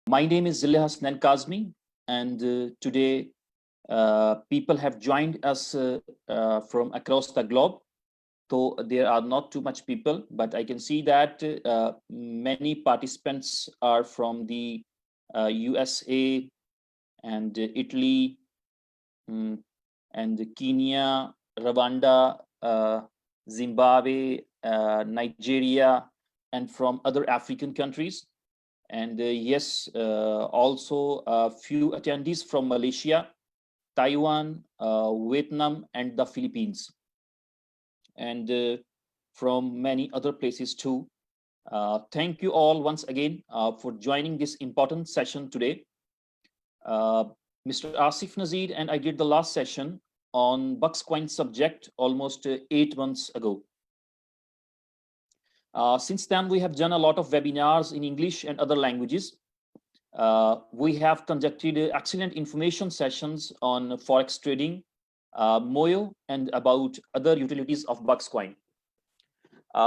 My name is Zillah Hasnan Kazmi, and today people have joined us from across the globe. So there are not too much people, but I can see that many participants are from the USA and Italy, mm, and Kenya, Rwanda, Zimbabwe, Nigeria, and from other African countries. And yes, also a few attendees from Malaysia, Taiwan, Vietnam, and the Philippines, and from many other places too. Thank you all once again for joining this important session today. Mr. Asif Nazir and I did the last session on Bucks Coin subject almost 8 months ago. Since then, we have done a lot of webinars in English and other languages. We have conducted excellent information sessions on Forex trading, Moyo, and about other utilities of Bucks Coin.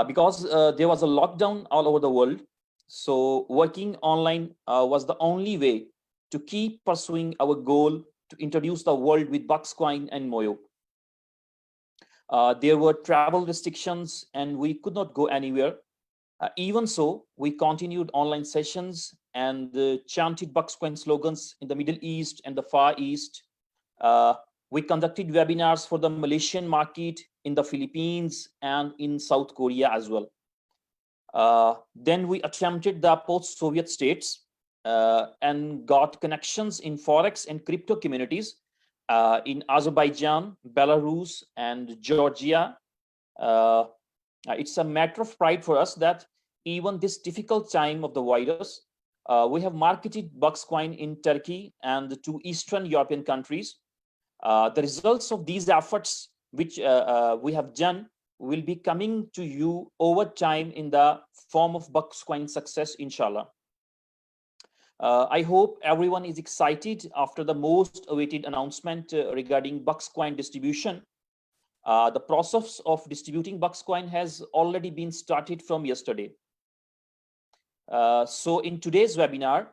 Because there was a lockdown all over the world, so working online was the only way to keep pursuing our goal to introduce the world with Bucks Coin and Moyo. There were travel restrictions and we could not go anywhere. Even so, we continued online sessions and chanted Bucks Coin slogans in the Middle East and the Far East. We conducted webinars for the Malaysian market, in the Philippines, and in South Korea as well. Then we attempted the post-Soviet states and got connections in Forex and crypto communities in Azerbaijan, Belarus, and Georgia. It's a matter of pride for us that even this difficult time of the virus, we have marketed Bucks Coin in Turkey and to Eastern European countries. The results of these efforts, which we have done, will be coming to you over time in the form of Bucks Coin success, inshallah. I hope everyone is excited after the most awaited announcement regarding Bucks Coin distribution. The process of distributing Bucks Coin has already been started from yesterday. So in today's webinar,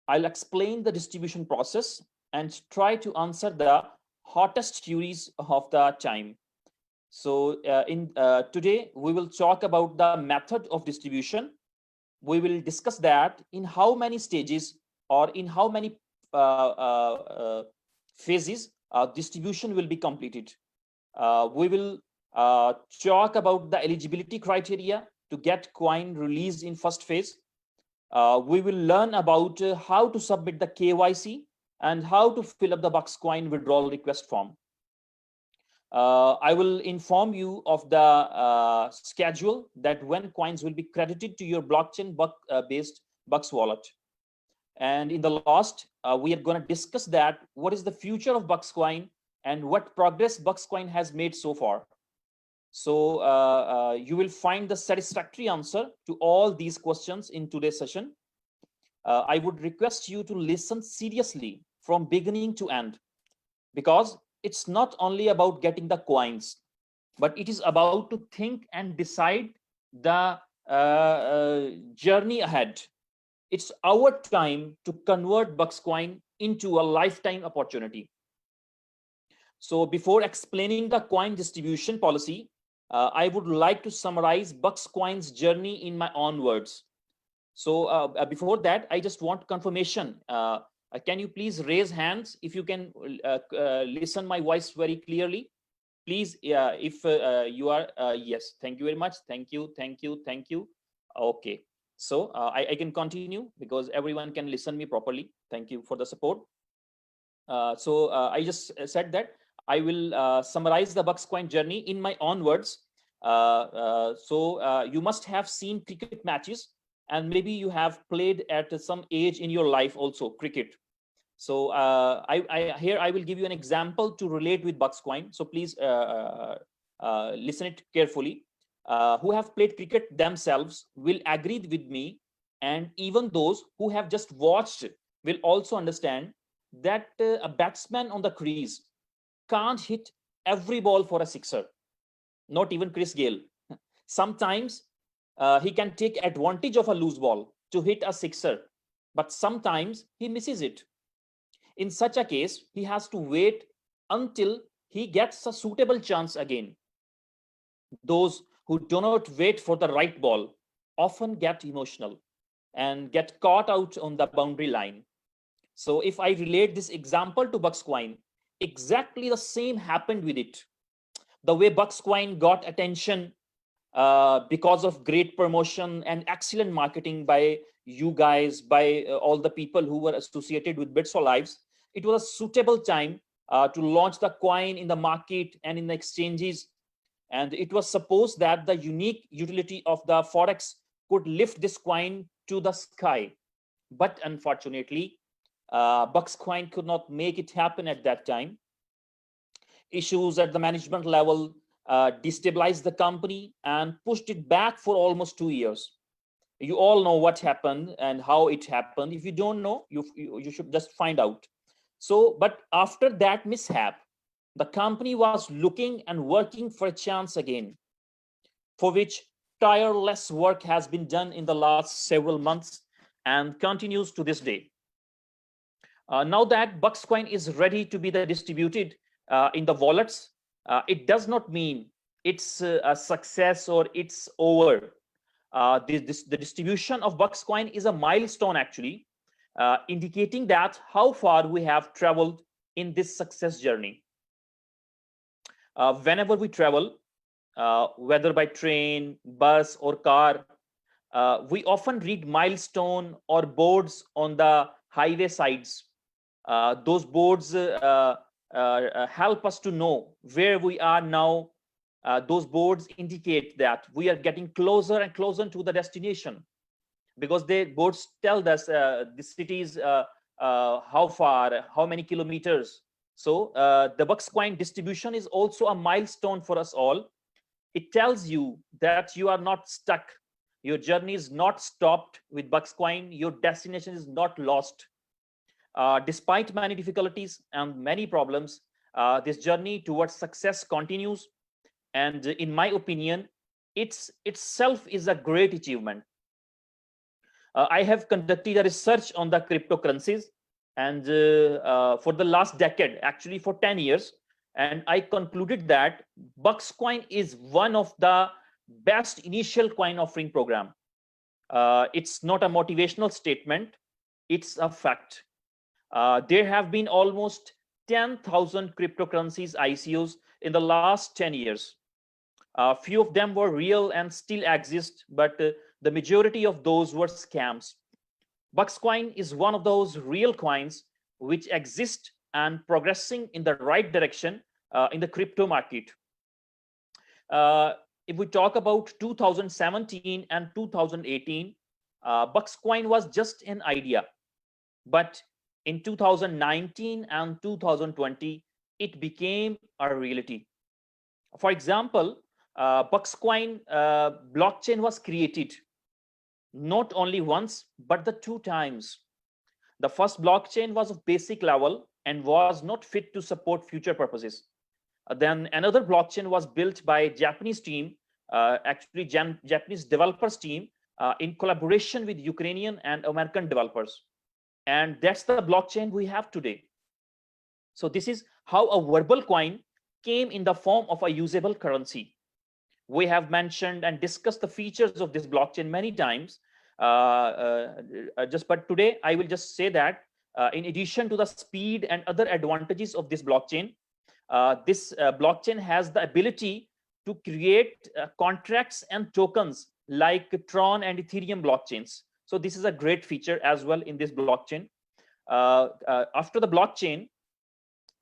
I'll explain the distribution process and try to answer the hottest queries of the time. So today, we will talk about the method of distribution. We will discuss that in how many stages or in how many phases distribution will be completed. We will talk about the eligibility criteria to get coin released in first phase. We will learn about how to submit the KYC and how to fill up the Bucks Coin withdrawal request form. I will inform you of the schedule that when coins will be credited to your blockchain based Bucks wallet. And in the last, we are going to discuss that what is the future of Bucks Coin and what progress Bucks Coin has made so far. So you will find the satisfactory answer to all these questions in today's session. I would request you to listen seriously from beginning to end, because it's not only about getting the coins, but it is about to think and decide the journey ahead. It's our time to convert Bucks Coin into a lifetime opportunity. So before explaining the coin distribution policy, I would like to summarize Bucks Coin's journey in my own words. So before that, I just want confirmation. Can you please raise hands if you can listen my voice very clearly? Please, if you are, yes, thank you very much. Thank you, thank you, thank you. Okay, so I can continue because everyone can listen me properly. Thank you for the support. So I just said that I will summarize the Bucks Coin journey in my own words. So you must have seen cricket matches, and maybe you have played at some age in your life also cricket. So here I will give you an example to relate with Bucks Coin. So please listen it carefully. Who have played cricket themselves will agree with me, and even those who have just watched will also understand that a batsman on the crease can't hit every ball for a sixer, not even Chris Gayle. Sometimes he can take advantage of a loose ball to hit a sixer, but sometimes he misses it. In such a case, he has to wait until he gets a suitable chance again. Those who do not wait for the right ball often get emotional and get caught out on the boundary line. So if I relate this example to Bucks Coin, exactly the same happened with it. The way Bucks Coin got attention because of great promotion and excellent marketing by you guys, by all the people who were associated with Bits for Lives, it was a suitable time to launch the coin in the market and in the exchanges. And it was supposed that the unique utility of the Forex could lift this coin to the sky. But unfortunately, Bucks Coin could not make it happen at that time. Issues at the management level destabilized the company and pushed it back for almost 2 years. You all know what happened and how it happened. If you don't know, you should just find out. So, but after that mishap, the company was looking and working for a chance again, for which tireless work has been done in the last several months and continues to this day. Now that Bucks Coin is ready to be distributed in the wallets, it does not mean it's a success or it's over. The distribution of Bucks Coin is a milestone, actually, indicating that how far we have traveled in this success journey. Whenever we travel, whether by train, bus, or car, we often read milestone or boards on the highway sides. Those boards help us to know where we are now. Those boards indicate that we are getting closer and closer to the destination, because the boards tell us the cities, how far, how many kilometers. So the Bucks Coin distribution is also a milestone for us all. It tells you that you are not stuck. Your journey is not stopped with Bucks Coin. Your destination is not lost. Despite many difficulties and many problems, this journey towards success continues. And in my opinion, itself is a great achievement. I have conducted a research on the cryptocurrencies, and for the last decade, actually for 10 years, and I concluded that Bucks Coin is one of the best initial coin offering program. It's not a motivational statement, it's a fact. There have been almost 10,000 cryptocurrencies ICOs in the last 10 years. Few of them were real and still exist, but the majority of those were scams. Bucks Coin is one of those real coins which exist and progressing in the right direction in the crypto market. If we talk about 2017 and 2018, Bucks Coin was just an idea, but in 2019 and 2020, it became a reality. For example, Bucks Coin blockchain was created not only once, but the 2 times. The first blockchain was of basic level and was not fit to support future purposes. Then another blockchain was built by Japanese team, actually Japanese developers team, in collaboration with Ukrainian and American developers. And that's the blockchain we have today. So this is how a verbal coin came in the form of a usable currency. We have mentioned and discussed the features of this blockchain many times. But today I will just say that in addition to the speed and other advantages of this blockchain, this blockchain has the ability to create contracts and tokens like Tron and Ethereum blockchains. So this is a great feature as well in this blockchain. After the blockchain,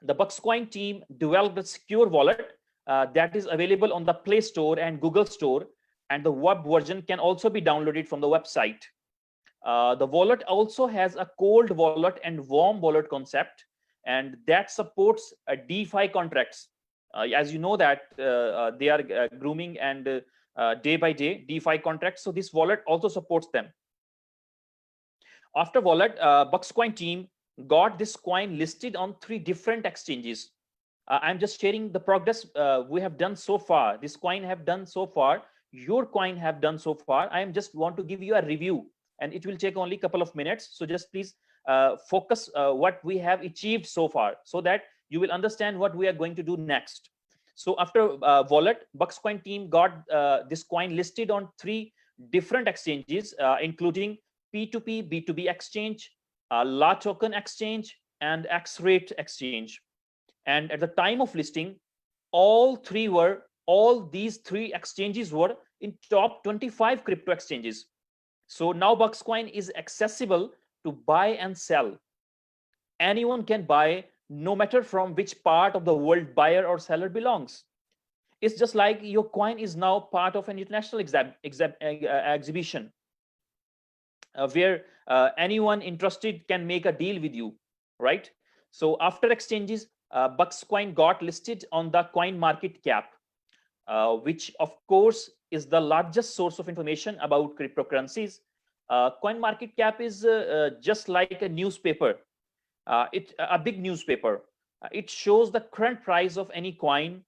the Bucks Coin team developed a secure wallet that is available on the Play Store and Google Store, and the web version can also be downloaded from the website. The wallet also has a cold wallet and warm wallet concept, and that supports DeFi contracts. As you know that they are grooming and day by day DeFi contracts, so this wallet also supports them. After wallet, Bucks Coin team got this coin listed on 3 different exchanges. I'm just sharing the progress we have done so far. This coin have done so far. Your coin have done so far. I am just want to give you a review and it will take only a couple of minutes. So just please focus what we have achieved so far, so that you will understand what we are going to do next. So after wallet, Buckscoin team got this coin listed on 3 different exchanges, including P2P, B2B exchange, La Token exchange, and X-Rate exchange. And at the time of listing, all these 3 exchanges were in top 25 crypto exchanges. So now Buckscoin is accessible to buy and sell. Anyone can buy, no matter from which part of the world buyer or seller belongs. It's just like your coin is now part of an international exhibition, where anyone interested can make a deal with you, right? So after exchanges, Buckscoin got listed on the Coin Market Cap, which of course is the largest source of information about cryptocurrencies. Coin Market Cap is just like a newspaper. It's a big newspaper. It shows the current price of any coin,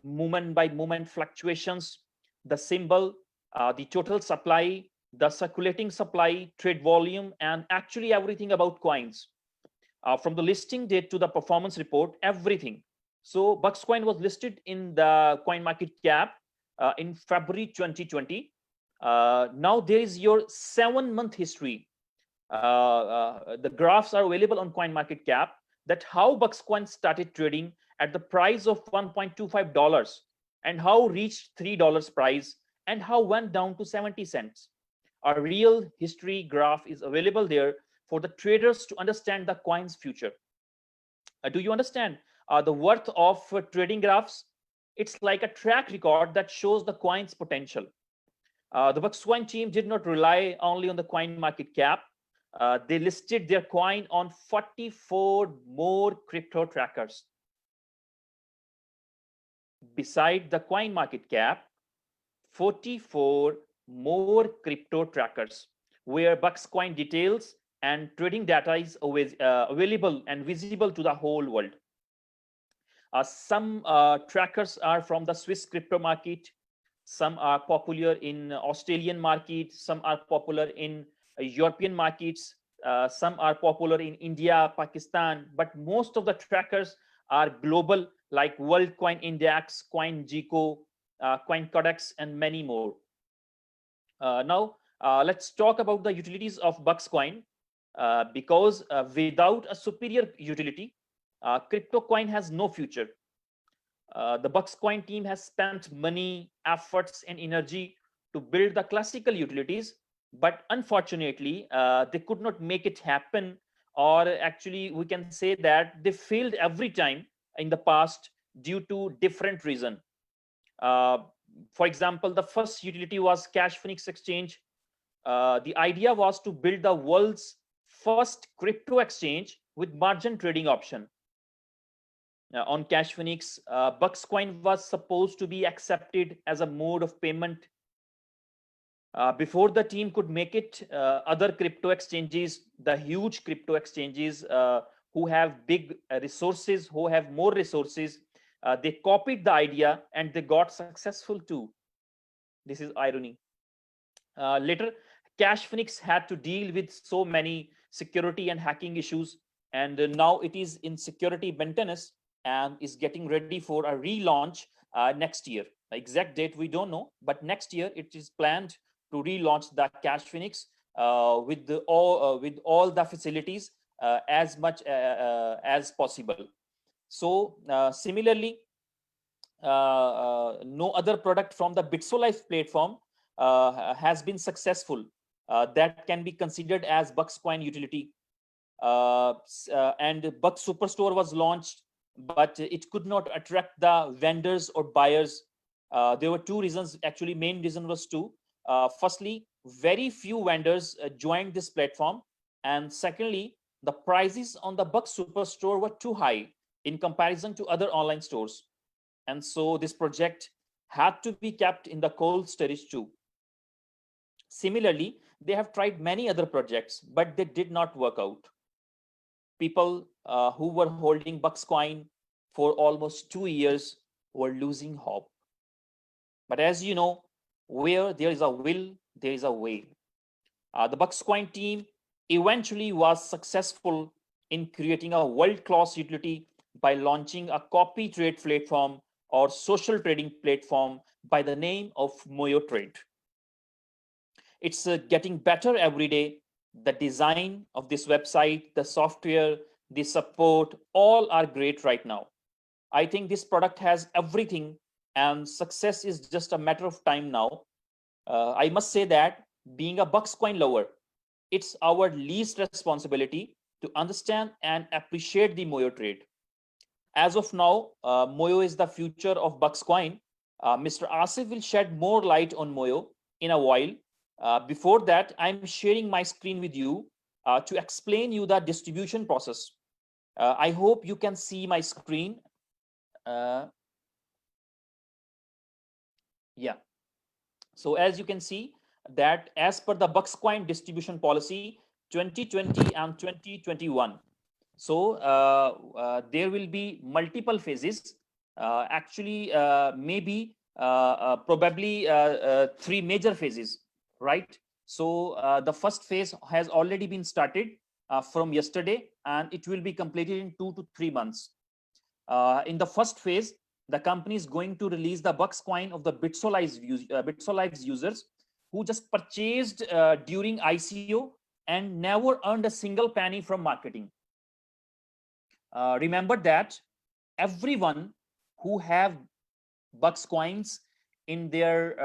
moment by moment fluctuations, the symbol, the total supply, the circulating supply, trade volume, and actually everything about coins. From the listing date to the performance report, everything. So Buckscoin was listed in the Coin Market Cap in February 2020. Now there is your 7-month history. The graphs are available on Coin Market Cap, that how Buckscoin started trading at the price of $1.25 and how reached $3 price and how went down to 70 cents. A real history graph is available there for the traders to understand the coin's future. Do you understand the worth of trading graphs? It's like a track record that shows the coin's potential. The Buckscoin team did not rely only on the Coin Market Cap. They listed their coin on 44 more crypto trackers. Beside the Coin Market Cap, 44 more crypto trackers where Buckscoin details and trading data is always available and visible to the whole world. Some trackers are from the Swiss crypto market. Some are popular in Australian market. Some are popular in European markets. Some are popular in India, Pakistan, but most of the trackers are global, like World Coin Index, CoinGecko, CoinCodex, and many more. Now, let's talk about the utilities of Buckscoin, because without a superior utility, crypto coin has no future. The Buckscoin team has spent money, efforts, and energy to build the classical utilities, but unfortunately, they could not make it happen, or actually, we can say that they failed every time in the past due to different reasons. For example, the first utility was Cash Phoenix Exchange. The idea was to build the world's first crypto exchange with margin trading option. On Cash Phoenix, Buckscoin was supposed to be accepted as a mode of payment. Before the team could make it, other crypto exchanges, the huge crypto exchanges who have big resources, who have more resources, they copied the idea and they got successful too. This is irony. Later, Cash Phoenix had to deal with so many security and hacking issues, and now it is in security maintenance and is getting ready for a relaunch next year. The exact date we don't know, but next year it is planned to relaunch the Cash Phoenix with all the facilities as much as possible. So similarly, no other product from the BitsoLife platform has been successful that can be considered as Buckscoin utility. And Bucks Superstore was launched, but it could not attract the vendors or buyers. There were 2 reasons, actually main reason was 2. Firstly, very few vendors joined this platform, and secondly, the prices on the Bucks Superstore were too high in comparison to other online stores, and so this project had to be kept in the cold storage too. Similarly, they have tried many other projects, but they did not work out. People who were holding Buckscoin for almost 2 years were losing hope. But as you know, where there is a will, there is a way. The Buckscoin team eventually was successful in creating a world-class utility by launching a copy trade platform or social trading platform by the name of Moyo Trade. It's getting better every day. The design of this website, the software, the support, all are great right now. I think this product has everything, and success is just a matter of time now. I must say that being a Buckscoin lover, it's our least responsibility to understand and appreciate the Moyo trade. As of now, Moyo is the future of Buckscoin. Mr. Asif will shed more light on Moyo in a while. Before that, I'm sharing my screen with you to explain you the distribution process. I hope you can see my screen. Yeah. So as you can see that as per the Buckscoin distribution policy 2020 and 2021, so there will be multiple phases. Actually, maybe probably three major phases, right? So the first phase has already been started from yesterday, and it will be completed in 2 to 3 months. In the first phase, the company is going to release the Buckscoin of the BitSolive's users who just purchased during ICO and never earned a single penny from marketing. Remember that everyone who have Buckscoins in their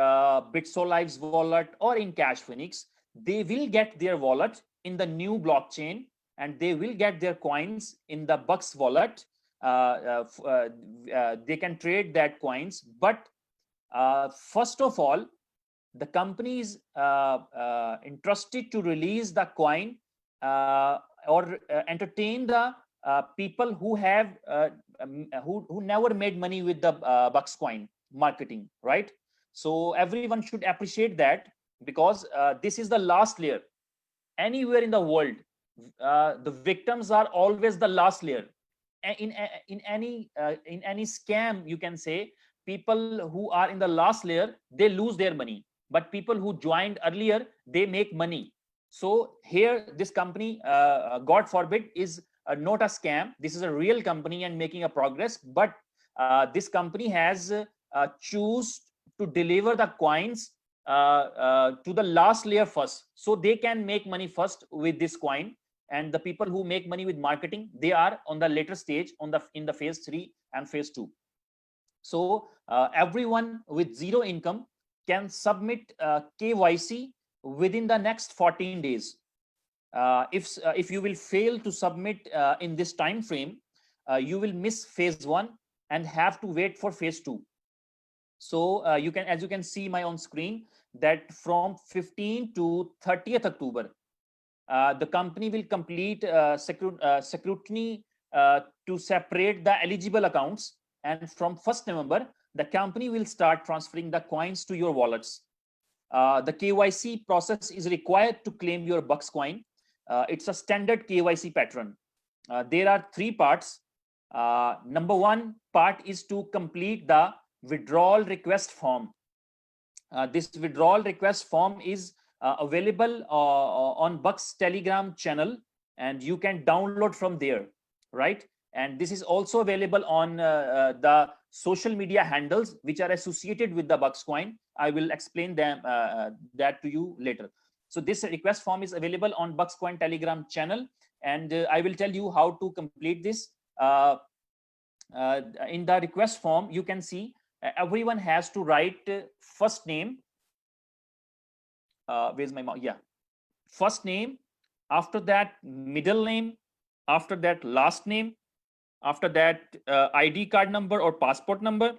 BitSolive's wallet or in Cash Phoenix, they will get their wallet in the new blockchain, and they will get their coins in the Bucks wallet. They can trade that coins, but first of all, the company is interested to release the coin or entertain the people who have who never made money with the Buckscoin marketing, right? So everyone should appreciate that, because this is the last layer. Anywhere in the world, the victims are always the last layer. In any scam, you can say people who are in the last layer, they lose their money, but people who joined earlier, they make money. So here this company, God forbid, is not a scam. This is a real company and making a progress, but this company has choose to deliver the coins to the last layer first, so they can make money first with this coin. And the people who make money with marketing, they are on the later stage in the phase 3 and phase 2. So everyone with zero income can submit KYC within the next 14 days. If you will fail to submit in this time frame, you will miss phase 1 and have to wait for phase 2. So you can, as you can see my on screen, that from 15 to 30th October, the company will complete scrutiny to separate the eligible accounts, and from 1st November, the company will start transferring the coins to your wallets. The KYC process is required to claim your Buckscoin. It's a standard KYC pattern. There are 3 parts. Number 1 part is to complete the withdrawal request form. This withdrawal request form is available on Bucks Telegram channel, and you can download from there, right? And this is also available on the social media handles which are associated with the Buckscoin. I will explain them that to you later. So this request form is available on Buckscoin Telegram channel, and I will tell you how to complete this. In the request form, you can see everyone has to write first name. Where's my mouse? Yeah, first name, after that middle name, after that last name, after that ID card number or passport number,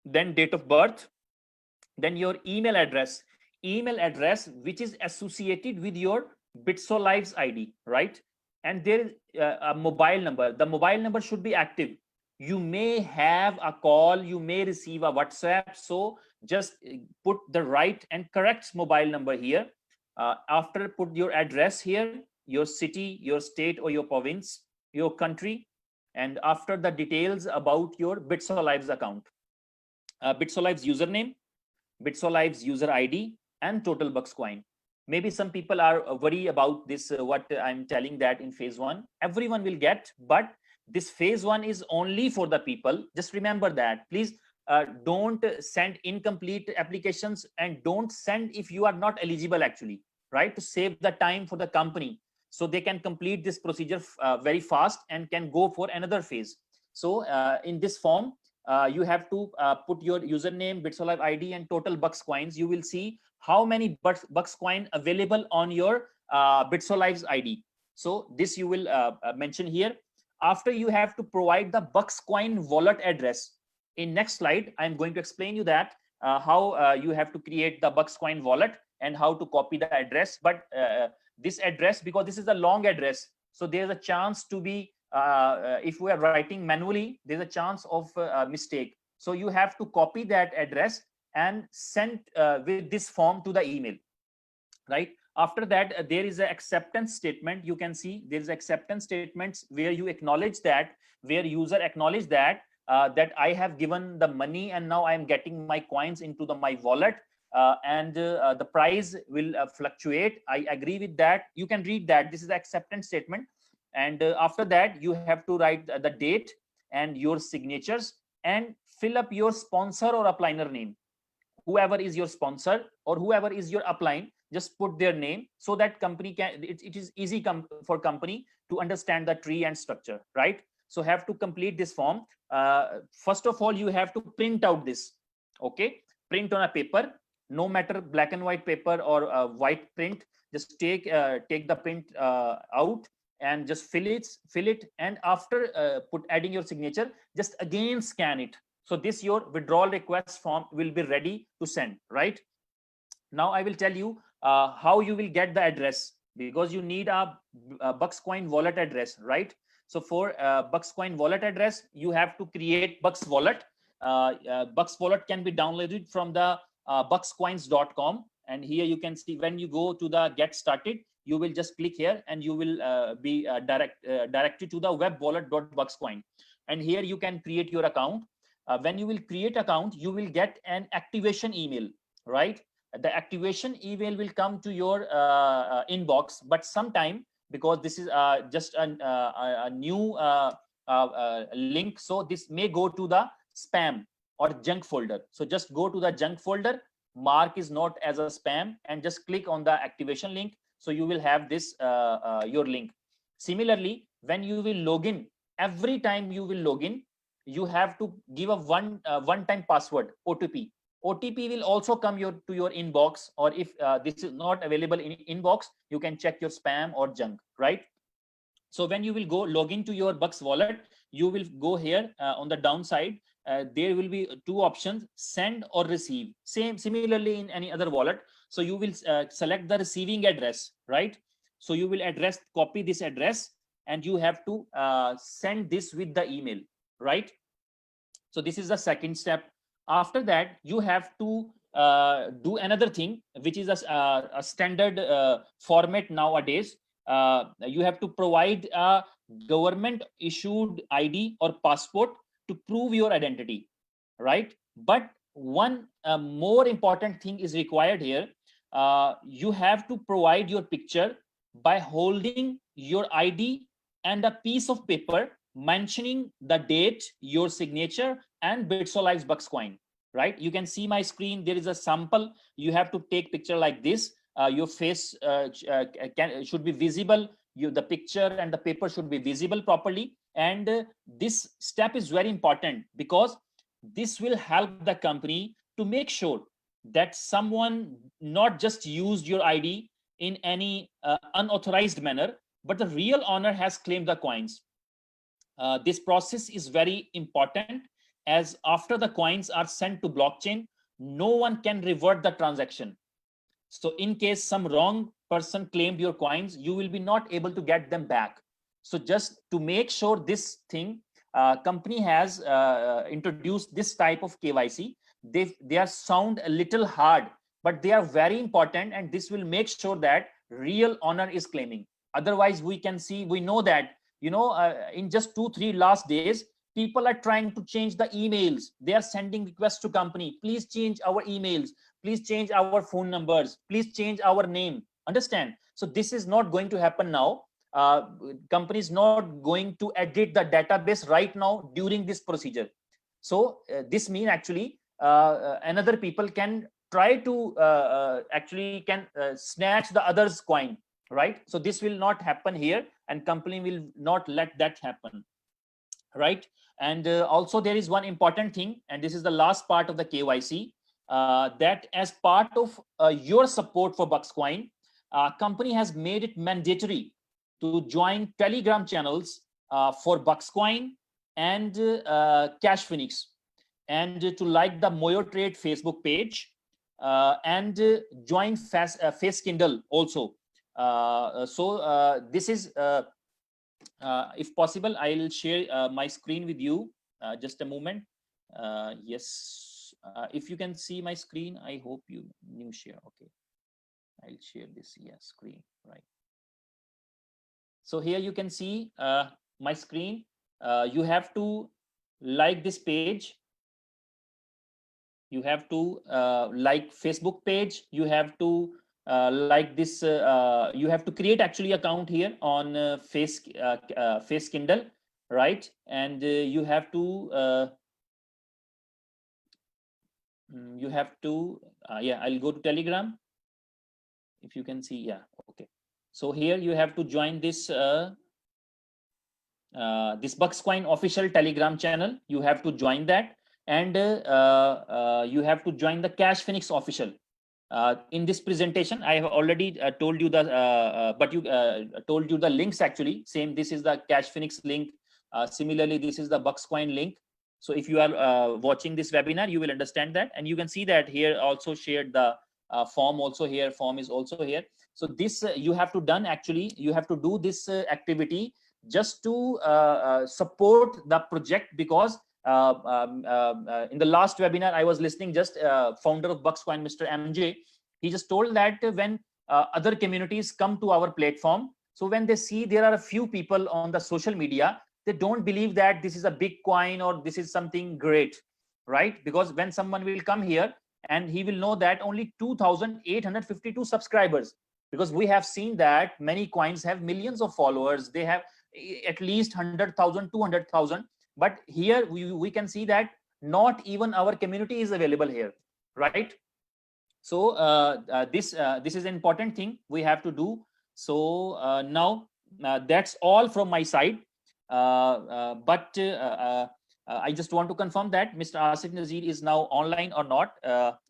then date of birth, then your email address which is associated with your BitSolive's ID, right? And there is a mobile number. The mobile number should be active. You may have a call, you may receive a WhatsApp, so just put the right and correct mobile number here. After, put your address here, your city, your state or your province, your country, and after the details about your BitSolive's account, BitSolive's username, BitSolive's user ID, and total Buckscoin. Maybe some people are worried about this, what I'm telling, that in phase 1 everyone will get, but this phase 1 is only for the people. Just remember that. Please don't send incomplete applications, and don't send if you are not eligible actually, right? To save the time for the company, so they can complete this procedure very fast and can go for another phase. So in this form, you have to put your username, BitSolive ID, and total bucks coins. You will see how many bucks coin available on your BitSolive's ID. So this you will mention here. After, you have to provide the bucks coin wallet address. In next slide, I'm going to explain you that how you have to create the bucks coin wallet and how to copy the address. But this address, because this is a long address, so there's a chance to be if we are writing manually, there's a chance of mistake. So you have to copy that address and send with this form to the email, right? After that, there is an acceptance statement. You can see there is acceptance statements where you acknowledge that, where user acknowledge that that I have given the money and now I am getting my coins into my wallet, and the price will fluctuate. I agree with that. You can read that. This is the acceptance statement. And after that, you have to write the date and your signatures, and fill up your sponsor or upliner name. Whoever is your sponsor or whoever is your upline, just put their name, so that company can, it is easy for company to understand the tree and structure, right? So have to complete this form. First of all, you have to print out this. Okay, print on a paper, no matter black and white paper or white print. Just take the print out and just fill it, and after adding your signature, just again scan it. So this your withdrawal request form will be ready to send, right? Now I will tell you how you will get the address, because you need a bucks coin wallet address, right? So for bucks coin wallet address, you have to create bucks wallet. Bucks wallet can be downloaded from the buckscoins.com, and here you can see, when you go to the get started, you will just click here and you will be directed to the web wallet.buckscoin, and here you can create your account. When you will create account, you will get an activation email, right? The activation email will come to your inbox, but sometime, because this is just a new link, so this may go to the spam or junk folder. So just go to the junk folder, mark is not as a spam, and just click on the activation link. So you will have this your link. Similarly, when you will log in, every time you will log in, you have to give a one-time password, OTP. OTP will also come to your inbox, or if this is not available in inbox, you can check your spam or junk, right? So when you will go log into your Bucks wallet, you will go here on the downside. There will be two options: send or receive. Similarly in any other wallet. So you will select the receiving address, right? So you will copy this address, and you have to send this with the email, right? So this is the second step. After that, you have to do another thing, which is a standard format nowadays. You have to provide a government issued ID or passport to prove your identity, right? But one more important thing is required here. You have to provide your picture by holding your ID and a piece of paper mentioning the date, your signature, and BitSolive's Bucks coin, right? You can see my screen. There is a sample. You have to take picture like this. Your face should be visible. The picture and the paper should be visible properly. And this step is very important, because this will help the company to make sure that someone not just used your ID in any unauthorized manner, but the real owner has claimed the coins. This process is very important, as after the coins are sent to blockchain, no one can revert the transaction. So in case some wrong person claimed your coins, you will be not able to get them back. So just to make sure this thing, company has introduced this type of KYC. They are sound a little hard, but they are very important, and this will make sure that real owner is claiming. Otherwise, we know that, in just 2-3 last days, people are trying to change the emails. They are sending requests to company. Please change our emails. Please change our phone numbers. Please change our name. Understand? So this is not going to happen now. Company is not going to edit the database right now during this procedure. So this means actually another people can try to actually can snatch the other's coin, right? So this will not happen here, and company will not let that happen, right? And also there is one important thing, and this is the last part of the KYC, that as part of your support for Buckscoin, company has made it mandatory to join Telegram channels for Buckscoin and Cash Phoenix, and to like the Moyo Trade Facebook page, and join Face Kindle also. This is if possible, I'll share my screen with you. Just a moment. Yes, if you can see my screen, I hope you new share. Okay, I'll share this. Screen, right? So here you can see my screen. You have to like this page. You have to like Facebook page. You have to like this. You have to create actually account here on Face Kindle, right? And you have to yeah, I'll go to Telegram. If you can see, yeah, okay. So here you have to join this this Buckscoin official Telegram channel. You have to join that, and you have to join the Cash Phoenix official. In this presentation, I have already told you the told you the links actually. Same, this is the Cash Phoenix link. Similarly, this is the Buckscoin link. So if you are watching this webinar, you will understand that, and you can see that here also shared the form also here. Form is also here. So this you have to done actually. You have to do this activity just to support the project, because in the last webinar I was listening, just founder of Buckscoin, Mr. MJ, he just told that when other communities come to our platform, so when they see there are a few people on the social media, they don't believe that this is a big coin or this is something great, right? Because when someone will come here and he will know that only 2,852 subscribers, because we have seen that many coins have millions of followers, they have at least 100,000, 200,000, but here we can see that not even our community is available here, right? So this is an important thing we have to do. So now that's all from my side, but I just want to confirm that Mr. Asif Nazir is now online or not.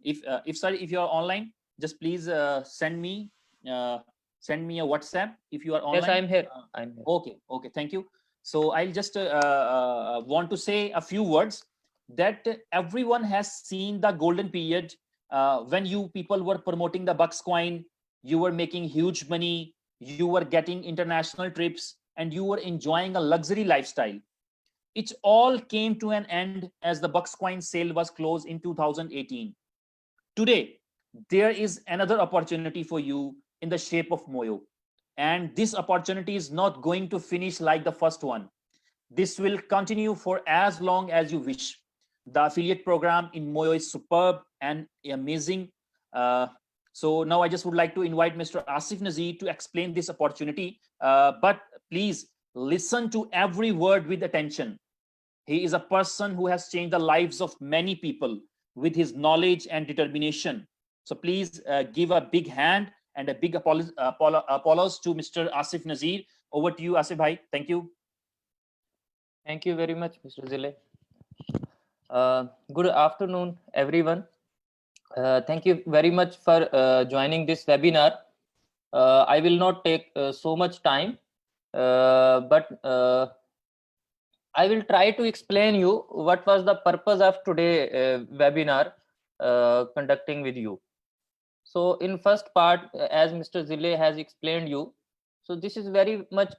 If sorry, if you are online, just please send me a WhatsApp if you are online. Yes, I'm here. I'm here. Okay, thank you. So I'll just want to say a few words that everyone has seen the golden period when you people were promoting the Buckscoin. You were making huge money, you were getting international trips, and you were enjoying a luxury lifestyle. It all came to an end as the Buckscoin sale was closed in 2018. Today, there is another opportunity for you in the shape of Moyo. And this opportunity is not going to finish like the first one. This will continue for as long as you wish. The affiliate program in Moyo is superb and amazing. So now I just would like to invite Mr. Asif Nazir to explain this opportunity. But please listen to every word with attention. He is a person who has changed the lives of many people with his knowledge and determination. So please give a big hand and a big applause to Mr. Asif Nazir. Over to you, Asif bhai. Thank you. Thank you very much, Mr. Zile. Good afternoon, everyone. Thank you very much for joining this webinar. I will not take so much time, but I will try to explain you what was the purpose of today webinar conducting with you. So in first part, as Mr. Zile has explained you, so this is very much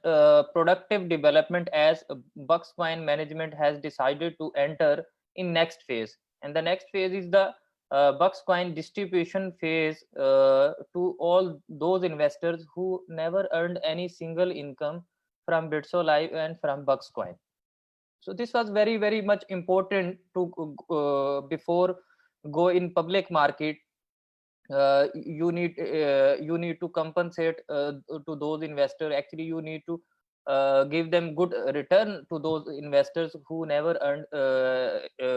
productive development as Buckscoin management has decided to enter in next phase. And the next phase is the Buckscoin distribution phase to all those investors who never earned any single income from Bitso Live and from Buckscoin. So this was very, very much important to before go in public market. you need to compensate to those investors. Actually, you need to give them good return to those investors who never earned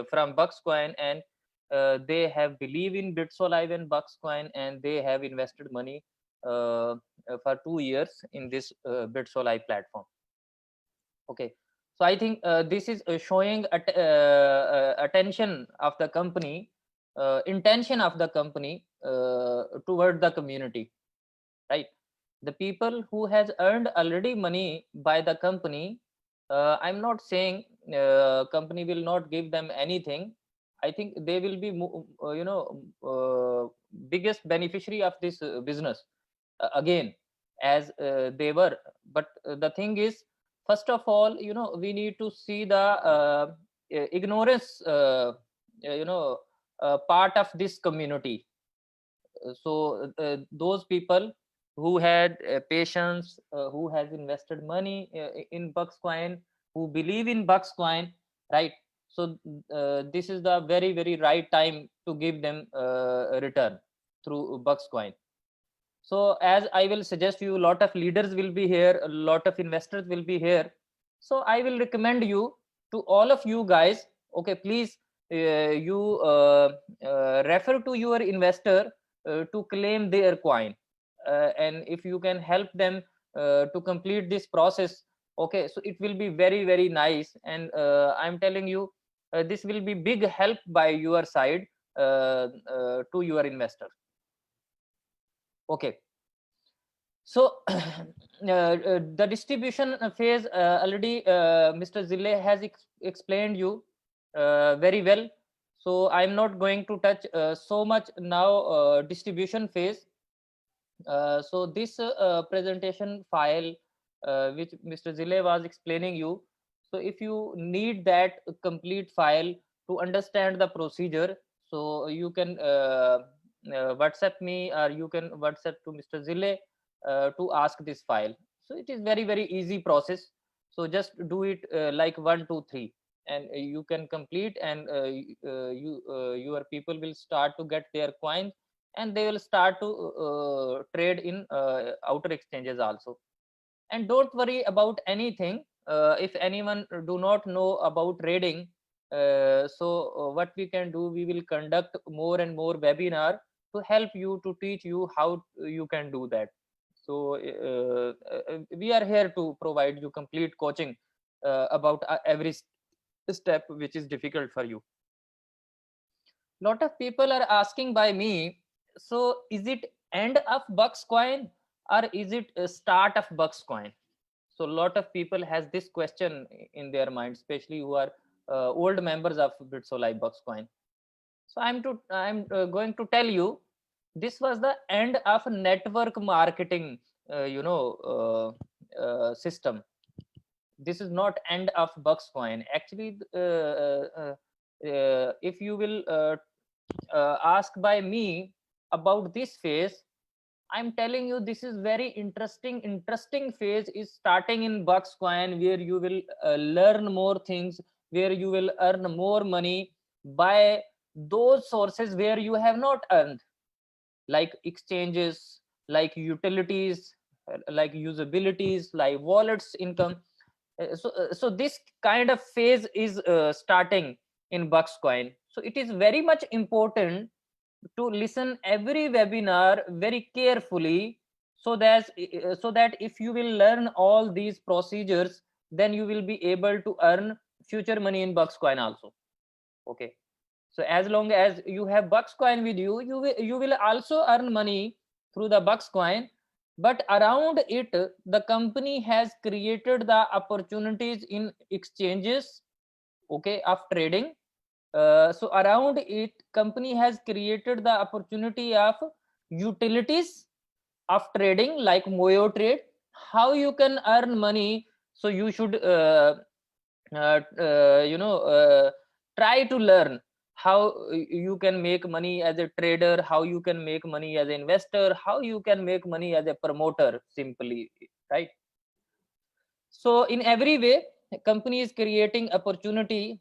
from Buckscoin, and they have believe in BitSolive and Buckscoin, and they have invested money for 2 years in this BitSolive platform. Okay, so I think this is showing attention of the company, intention of the company toward the community, right? The people who has earned already money by the company, I'm not saying company will not give them anything. I think they will be biggest beneficiary of this business again, as they were. But the thing is, first of all, we need to see the ignorance part of this community. So those people who had patience, who has invested money in Buckscoin, who believe in Buckscoin, right? So this is the very, very right time to give them a return through Buckscoin. So as I will suggest you, a lot of leaders will be here, a lot of investors will be here. So I will recommend you to all of you guys, okay, please you refer to your investor to claim their coin, and if you can help them to complete this process, okay, so it will be very, very nice. And I'm telling you, this will be big help by your side to your investor. Okay, so the distribution phase already Mr. Zille has explained you very well. So I'm not going to touch so much now distribution phase. So this presentation file which Mr. Zille was explaining you, so if you need that complete file to understand the procedure, so you can WhatsApp me, or you can WhatsApp to Mr. Zille to ask this file. So it is very, very easy process. So just do it like 1 2 3, and you can complete, and your people will start to get their coins, and they will start to trade in outer exchanges also. And don't worry about anything. If anyone do not know about trading, so what we can do, we will conduct more and more webinar to help you, to teach you how you can do that. So we are here to provide you complete coaching about every step which is difficult for you. Lot of people are asking by me, so is it end of Buckscoin or is it a start of Buckscoin? So a lot of people has this question in their mind, especially who are old members of BitSolive Buckscoin. So I'm going to tell you, this was the end of network marketing system. This is not end of Buckscoin. Actually, if you will ask by me about this phase, I'm telling you, this is very interesting phase is starting in Buckscoin, where you will learn more things, where you will earn more money by those sources where you have not earned, like exchanges, like utilities, like usabilities, like wallets income. So this kind of phase is starting in Buckscoin. So it is very much important to listen every webinar very carefully, so that if you will learn all these procedures, then you will be able to earn future money in Buckscoin also. Okay, so as long as you have Buckscoin with you, you will also earn money through the Buckscoin. But around it, the company has created the opportunities in exchanges, okay, of trading. So around it, company has created the opportunity of utilities of trading, like Moyo Trade. How you can earn money? So you should try to learn how you can make money as a trader, how you can make money as an investor, how you can make money as a promoter, simply, right? So in every way, company is creating opportunities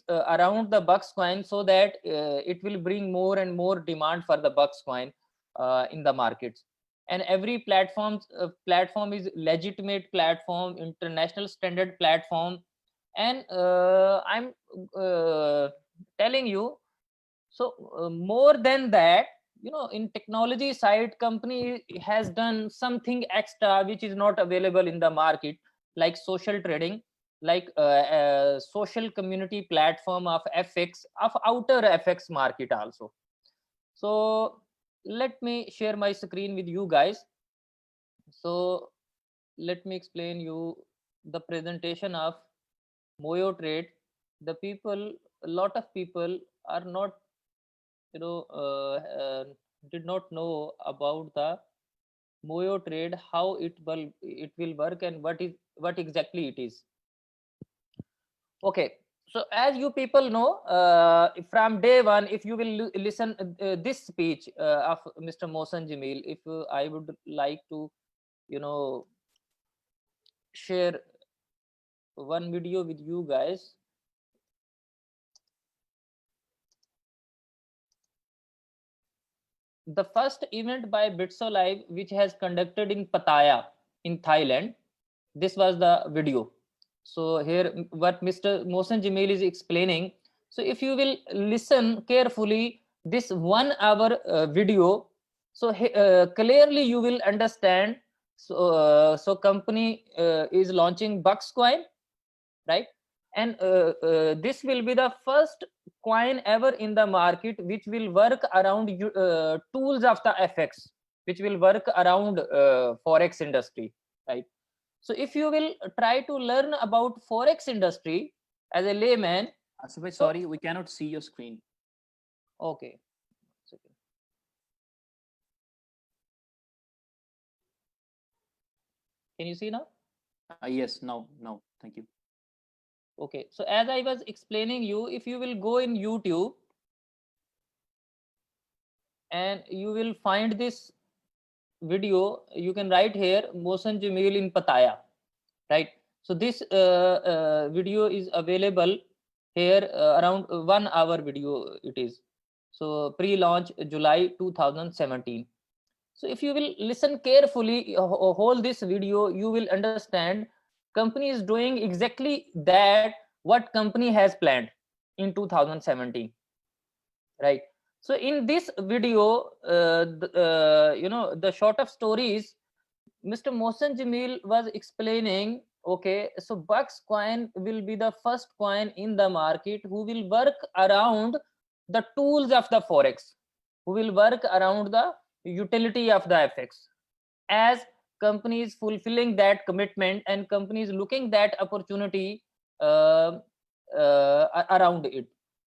around the Bucks coin, so that it will bring more and more demand for the Bucks coin in the markets. And every platform is legitimate platform, international standard platform. And I'm telling you, so more than that, in technology side, company has done something extra which is not available in the market, like social trading, like social community platform of FX, of outer FX market also. So let me share my screen with you guys. So let me explain you the presentation of Moyo Trade. The people, a lot of people are not, you know, did not know about the Moyo Trade, how it will work, and what exactly it is. Okay, so as you people know, from day one, if you will listen this speech of Mr. Mohsen Jamil, if I would like to, share one video with you guys. The first event by BitsoLive, which has conducted in Pattaya in Thailand, this was the video. So here what Mr. Mohsen Jamil is explaining. So if you will listen carefully this 1 hour video, so clearly you will understand. So company is launching Bucks coin, right? And this will be the first coin ever in the market which will work around tools of the FX, which will work around forex industry, right? So if you will try to learn about forex industry as a layman. Asif bhai, sorry, we cannot see your screen. Okay. Can you see now? Yes, now, thank you. Okay, so as I was explaining you, if you will go in YouTube and you will find this video, you can write here Mohsen Jamil in Pattaya, right? So this video is available here, around 1 hour video it is. So pre-launch July 2017. So if you will listen carefully, whole this video, you will understand company is doing exactly that what company has planned in 2017, right? So in this video, the short of stories, Mr. Mohsen Jamil was explaining, okay, so Bucks coin will be the first coin in the market who will work around the tools of the forex, who will work around the utility of the FX, as companies fulfilling that commitment and companies looking that opportunity around it.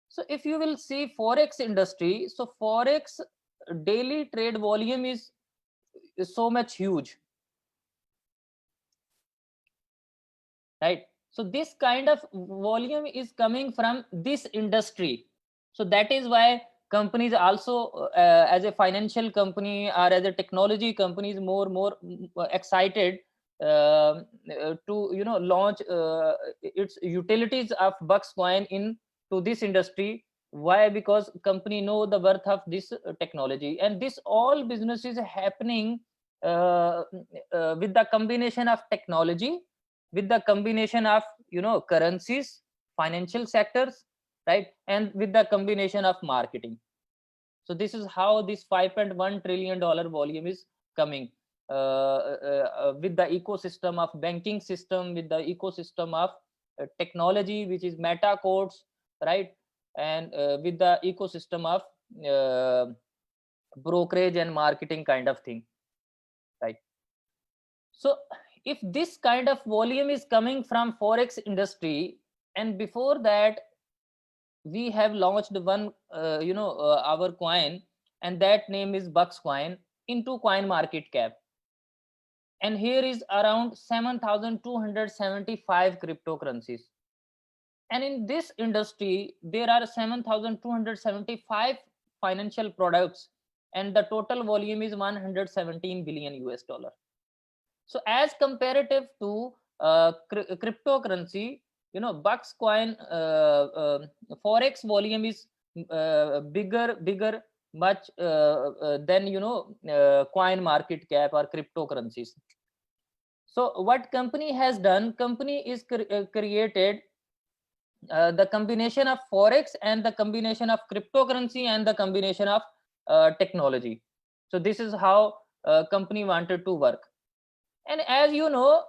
So if you will see forex industry, so forex daily trade volume is so much huge, right? So this kind of volume is coming from this industry. So that is why companies also, as a financial company or as a technology company, is more excited to launch its utilities of Bucks coin into this industry. Why? Because company know the worth of this technology, and this all business is happening with the combination of technology, with the combination of currencies, financial sectors, right, and with the combination of marketing. So this is how this $5.1 trillion volume is coming, with the ecosystem of banking system, with the ecosystem of technology, which is meta codes, right, and with the ecosystem of brokerage and marketing kind of thing, right? So if this kind of volume is coming from forex industry, and before that we have launched one our coin, and that name is Bucks coin, into coin market cap, and here is around 7,275 cryptocurrencies, and in this industry there are 7,275 financial products, and the total volume is 117 billion US dollar. So as comparative to cryptocurrency, Bucks coin forex volume is bigger much than coin market cap or cryptocurrencies. So what company has done, company is created the combination of forex and the combination of cryptocurrency and the combination of technology. So this is how company wanted to work. And as you know,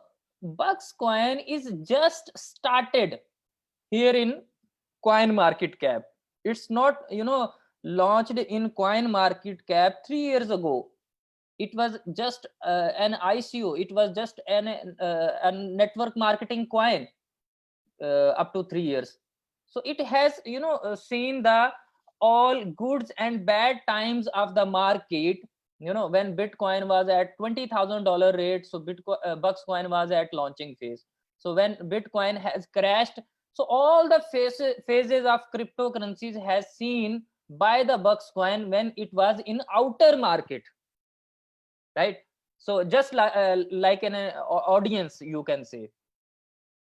Bucks coin is just started here in coin market cap. It's not launched in coin market cap 3 years ago. It was just an ICO. It was just a network marketing coin up to 3 years. So it has seen the all goods and bad times of the market. When Bitcoin was at $20,000 rate, so Bucks coin was at launching phase. So when Bitcoin has crashed, so all the phases of cryptocurrencies has seen by the Bucks coin when it was in outer market, right? So just like an audience, you can say,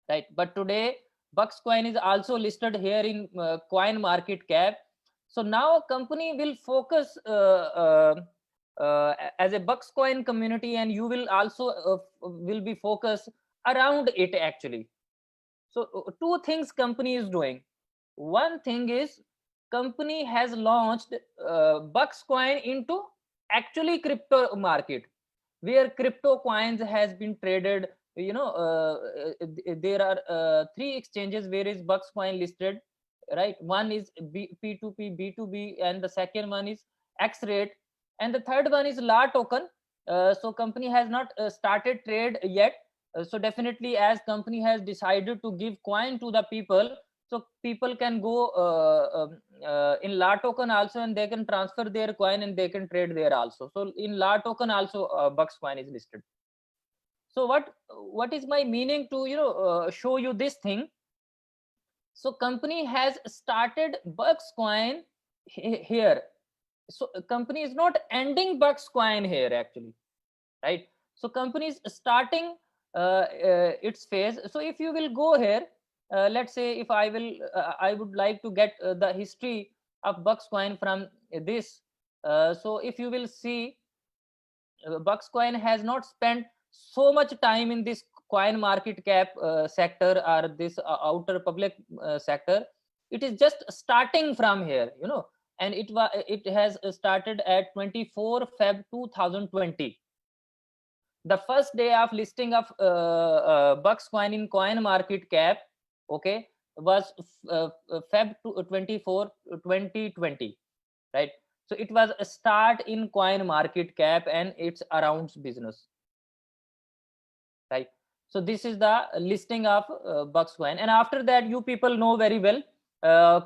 right? But today Bucks coin is also listed here in coin market cap. So now company will focus as a Bucks coin community, and you will also will be focused around it actually. So two things company is doing. One thing is company has launched Bucks coin into actually crypto market, where crypto coins has been traded. There are 3 exchanges where is Bucks coin listed, right? One is P2P, B2B, and the second one is X-Rate, and the third one is La Token. So company has not started trade yet. So definitely, as company has decided to give coin to the people, so people can go in La Token also, and they can transfer their coin and they can trade there also. So in La Token also Bucks coin is listed. So what is my meaning to show you this thing? So company has started Bucks coin here. So company is not ending Bucks coin here actually, right? So company is starting its phase. So if you will go here, let's say if I would like to get the history of Bucks coin from this. So if you will see, Bucks coin has not spent so much time in this coin market cap sector or this outer public sector. It is just starting from here, and it has started at 24 Feb 2020. The first day of listing of Bucks coin in coin market cap, okay, was Feb 24 2020, right? So it was a start in coin market cap and its around business, right? So this is the listing of Bucks coin, and after that, you people know very well,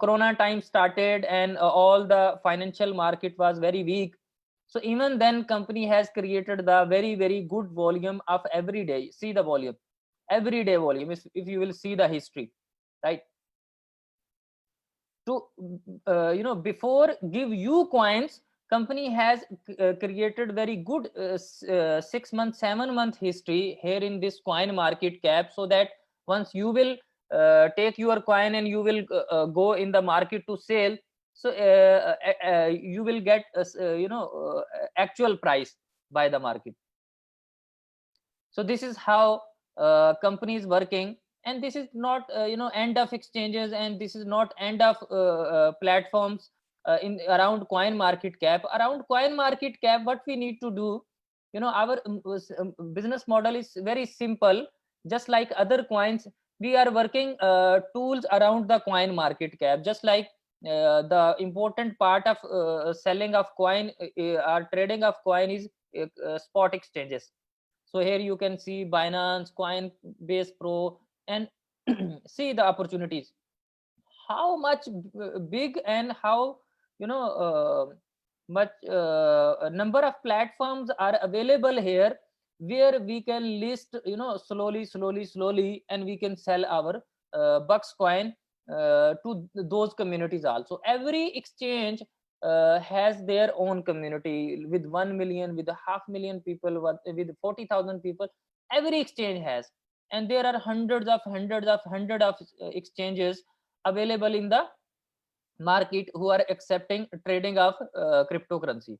corona time started and all the financial market was very weak. So even then company has created the very good volume of every day. See the volume, everyday volume, if you will see the history, right? To before give you coins, company has created very good 6 month 7 month history here in this coin market cap, so that once you will take your coin and you will go in the market to sell, so you will get actual price by the market. So this is how company is working, and this is not end of exchanges, and this is not end of platforms in around coin market cap. Around coin market cap, what we need to do, our business model is very simple. Just like other coins, we are working tools around the coin market cap. Just like the important part of selling of coin or trading of coin is spot exchanges. So here you can see Binance, Coinbase Pro, and see the opportunities. How much big and how much number of platforms are available here, where we can list slowly, and we can sell our Bucks coin to those communities also. Every exchange has their own community with 1 million, with 500,000 people, with 40,000 people. Every exchange has. and there are hundreds of exchanges available in the market who are accepting trading of cryptocurrency.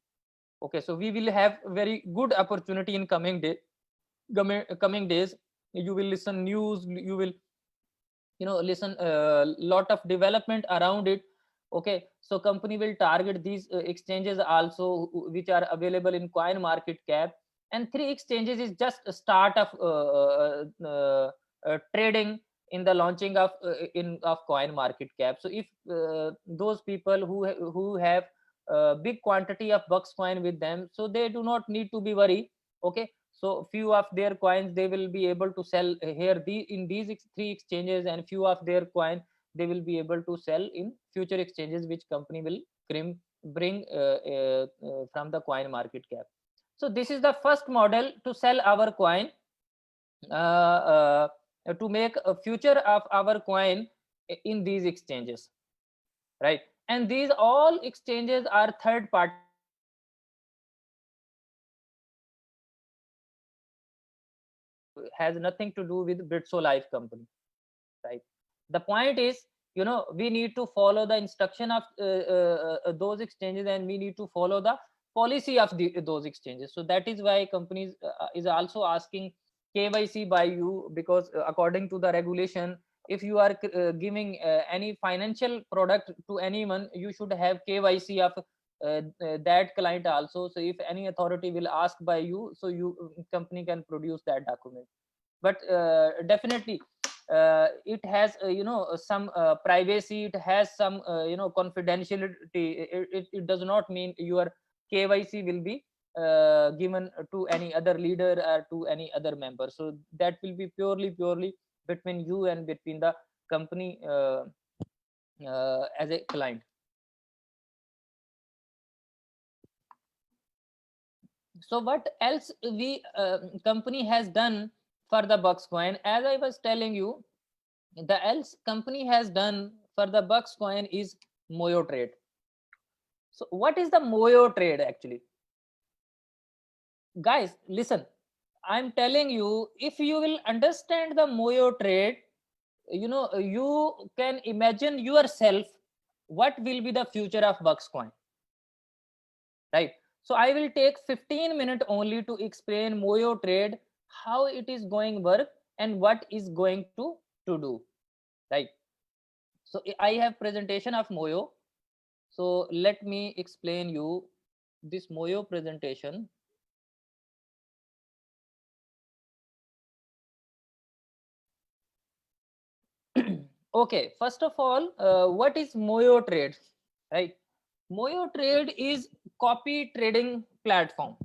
Okay, so we will have very good opportunity in coming days. You will listen news, you will listen a lot of development around it. Okay, so company will target these exchanges also which are available in coin market cap, and 3 exchanges is just a start of trading in the launching of coin market cap. So if those people who have big quantity of bucks coin with them, so they do not need to be worried. Okay, so few of their coins they will be able to sell here in these 3 exchanges, and few of their coin they will be able to sell in future exchanges which company will bring from the coin market cap. So this is the first model to sell our coin, to make a future of our coin in these exchanges, right? And these all exchanges are third party, has nothing to do with Bitso Life company, right? The point is, we need to follow the instruction of those exchanges, and we need to follow the policy of those exchanges. So that is why companies is also asking KYC by you, because according to the regulation, if you are giving any financial product to anyone, you should have KYC of that client also. So if any authority will ask by you, so you company can produce that document. But definitely it has some privacy, it has some confidentiality. It does not mean your KYC will be given to any other leader or to any other member. So that will be purely between you and between the company as a client. So what else we company has done for the bucks coin? As I was telling you, the else company has done for the bucks coin is Moyo trade. So what is the Moyo trade actually? Guys, listen, I'm telling you, if you will understand the Moyo trade, you can imagine yourself what will be the future of bucks coin, right? So I will take 15 minutes only to explain Moyo trade, how it is going work and what is going to do, right? So I have presentation of Moyo. So let me explain you this Moyo presentation. Okay, first of all, what is Moyo trade, right? Moyo trade is copy trading platform,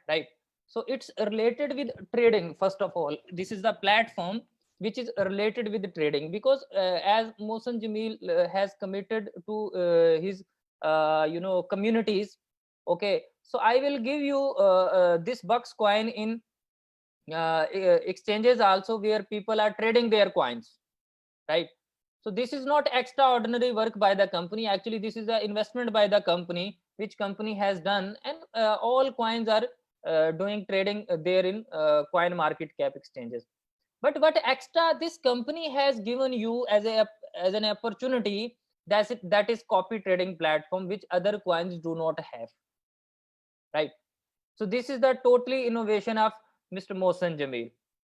right? So it's related with trading. First of all, this is the platform which is related with trading, because as Mohsen Jamil has committed to his communities. Okay, so I will give you this bucks coin in exchanges also where people are trading their coins, right? So this is not extraordinary work by the company. Actually, this is an investment by the company, which company has done, and all coins are doing trading there in coin market cap exchanges. But what extra this company has given you as an opportunity, that is copy trading platform, which other coins do not have, right? So this is the totally innovation of Mr. Mohsen Jamil.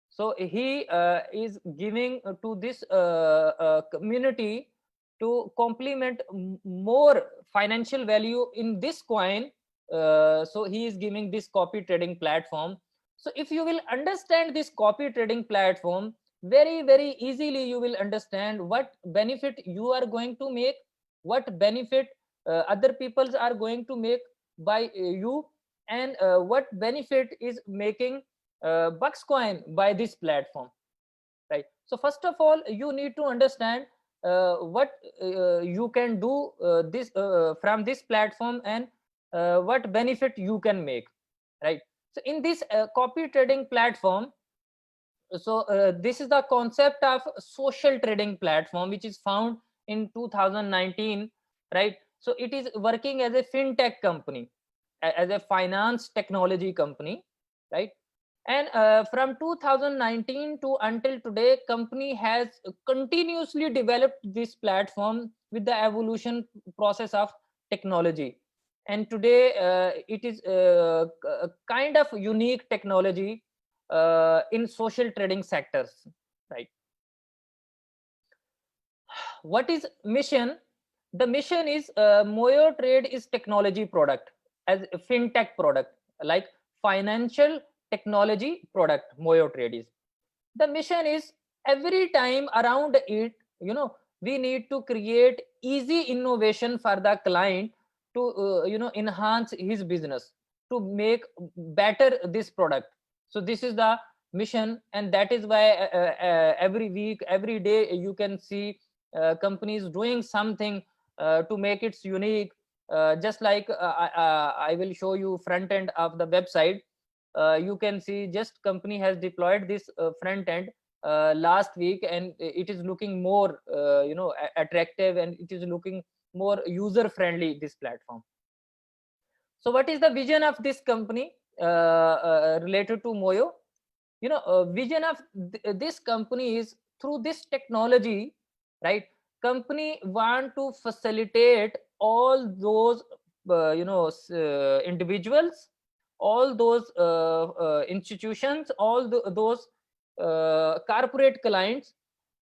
So he is giving to this community to complement more financial value in this coin. So he is giving this copy trading platform. So if you will understand this copy trading platform, very easily you will understand what benefit you are going to make, what benefit other peoples are going to make by you, and what benefit is making bucks coin by this platform, right? So first of all, you need to understand what you can do this from this platform, and what benefit you can make, right? So in this copy trading platform, so this is the concept of social trading platform, which is found in 2019, right? So it is working as a fintech company, as a finance technology company, right? And from 2019 to until today, company has continuously developed this platform with the evolution process of technology. And today it is a kind of unique technology in social trading sectors, right? What is mission? The mission is Moyo Trade is technology product, as a fintech product, like financial technology product. Moyo Trade is, the mission is every time around it, we need to create easy innovation for the client to enhance his business, to make better this product. So this is the mission, and that is why every week, every day, you can see companies doing something to make it unique. Just like I will show you front end of the website. You can see just company has deployed this front end last week, and it is looking more attractive, and it is looking more user friendly, this platform. So what is the vision of this company related to Moyo? Vision of this company is, through this technology, right, company want to facilitate all those individuals, all those institutions, all those corporate clients,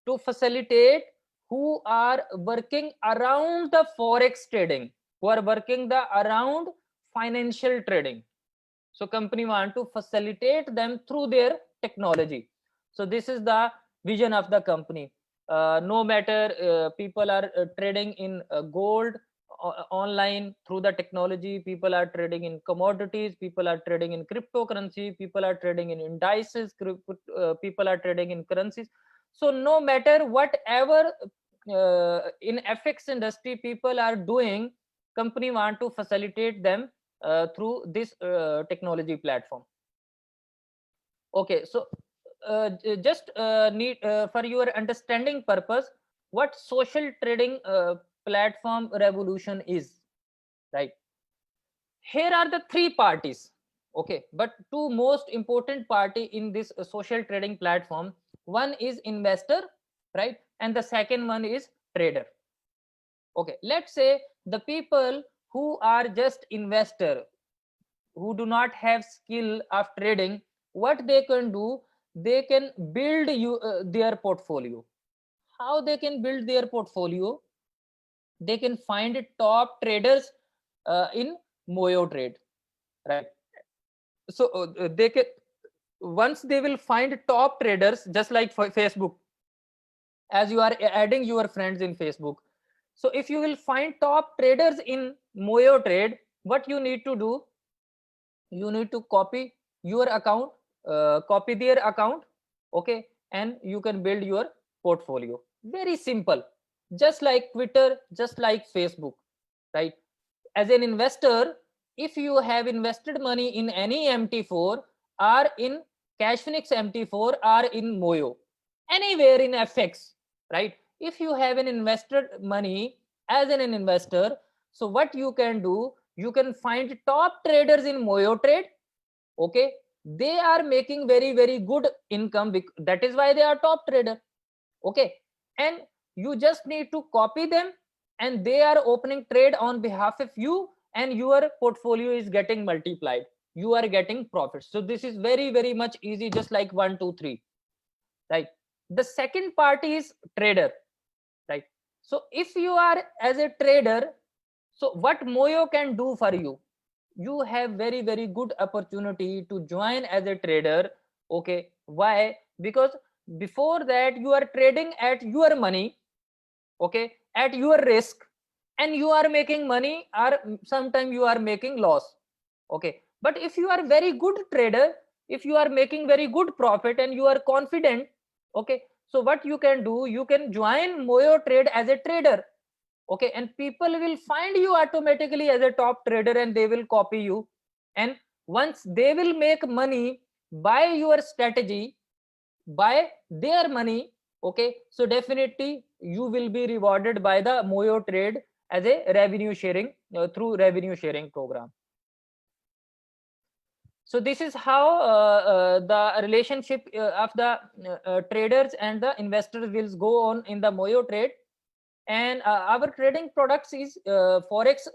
to facilitate who are working around the forex trading, who are working around financial trading. So company want to facilitate them through their technology. So this is the vision of the company. No matter people are trading in gold online through the technology, people are trading in commodities, people are trading in cryptocurrency, people are trading in indices, people are trading in currencies. So no matter whatever in FX industry people are doing, company want to facilitate them through this technology platform. Okay, so just need for your understanding purpose, what social trading platform revolution is, right? Here are the three parties, okay, but two most important party in this social trading platform. One is investor, right, and the second one is trader. Okay, let's say the people who are just investor, who do not have skill of trading, what they can do, they can build their portfolio. How they can build their portfolio? They can find top traders in Moyo Trade, right? So they can, once they will find top traders, just like for Facebook, as you are adding your friends in Facebook. So if you will find top traders in Moyo Trade, what you need to do, you need to copy your account, copy their account, okay, and you can build your portfolio. Very simple, just like Twitter, just like Facebook, right? As an investor, if you have invested money in any MT4 or in Cashphoenix MT4 or in Moyo, anywhere in FX, right? If you have an invested money as an investor, so what you can do, you can find top traders in Moyo Trade, okay, they are making very good income, that is why they are top trader, okay, and you just need to copy them, and they are opening trade on behalf of you, and your portfolio is getting multiplied, you are getting profits. So this is very much easy, just like 1 2 3, right? The second part is trader, right? So if you are as a trader, so what Moyo can do for you, you have very good opportunity to join as a trader, okay? Why? Because before that you are trading at your money, okay, at your risk, and you are making money, or sometimes you are making loss, okay. But if you are very good trader, if you are making very good profit and you are confident, okay, so what you can do, you can join Moyo Trade as a trader, okay, and people will find you automatically as a top trader, and they will copy you, and once they will make money by your strategy, by their money, okay, so definitely you will be rewarded by the Moyo Trade as a revenue sharing, through revenue sharing program. So this is how the relationship of the traders and the investors will go on in the Moyo trade. And our trading products is forex,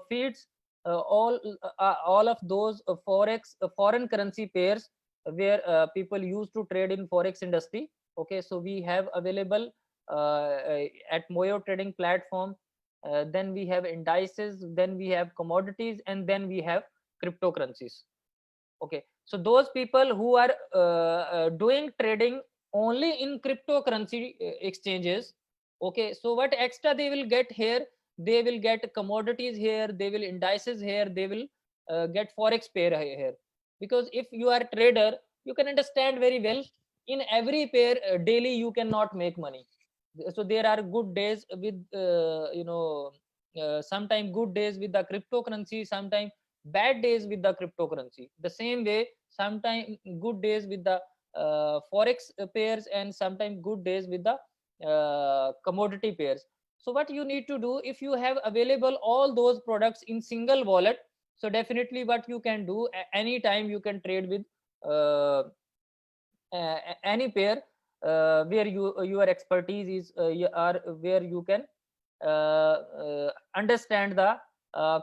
feeds all of those forex foreign currency pairs where people used to trade in forex industry. Okay, so we have available at Moyo trading platform. Then we have indices, then we have commodities, and then we have cryptocurrencies. Okay, so those people who are doing trading only in cryptocurrency exchanges, okay, so what extra they will get here? They will get commodities here, they will indices here, they will get forex pair here. Because if you are a trader, you can understand very well, in every pair daily you cannot make money. So there are good days with sometime good days with the cryptocurrency, sometime bad days with the cryptocurrency. The same way, sometime good days with the forex pairs, and sometime good days with the commodity pairs. So what you need to do, if you have available all those products in single wallet, so definitely what you can do, anytime you can trade with any pair where your expertise is where you can understand the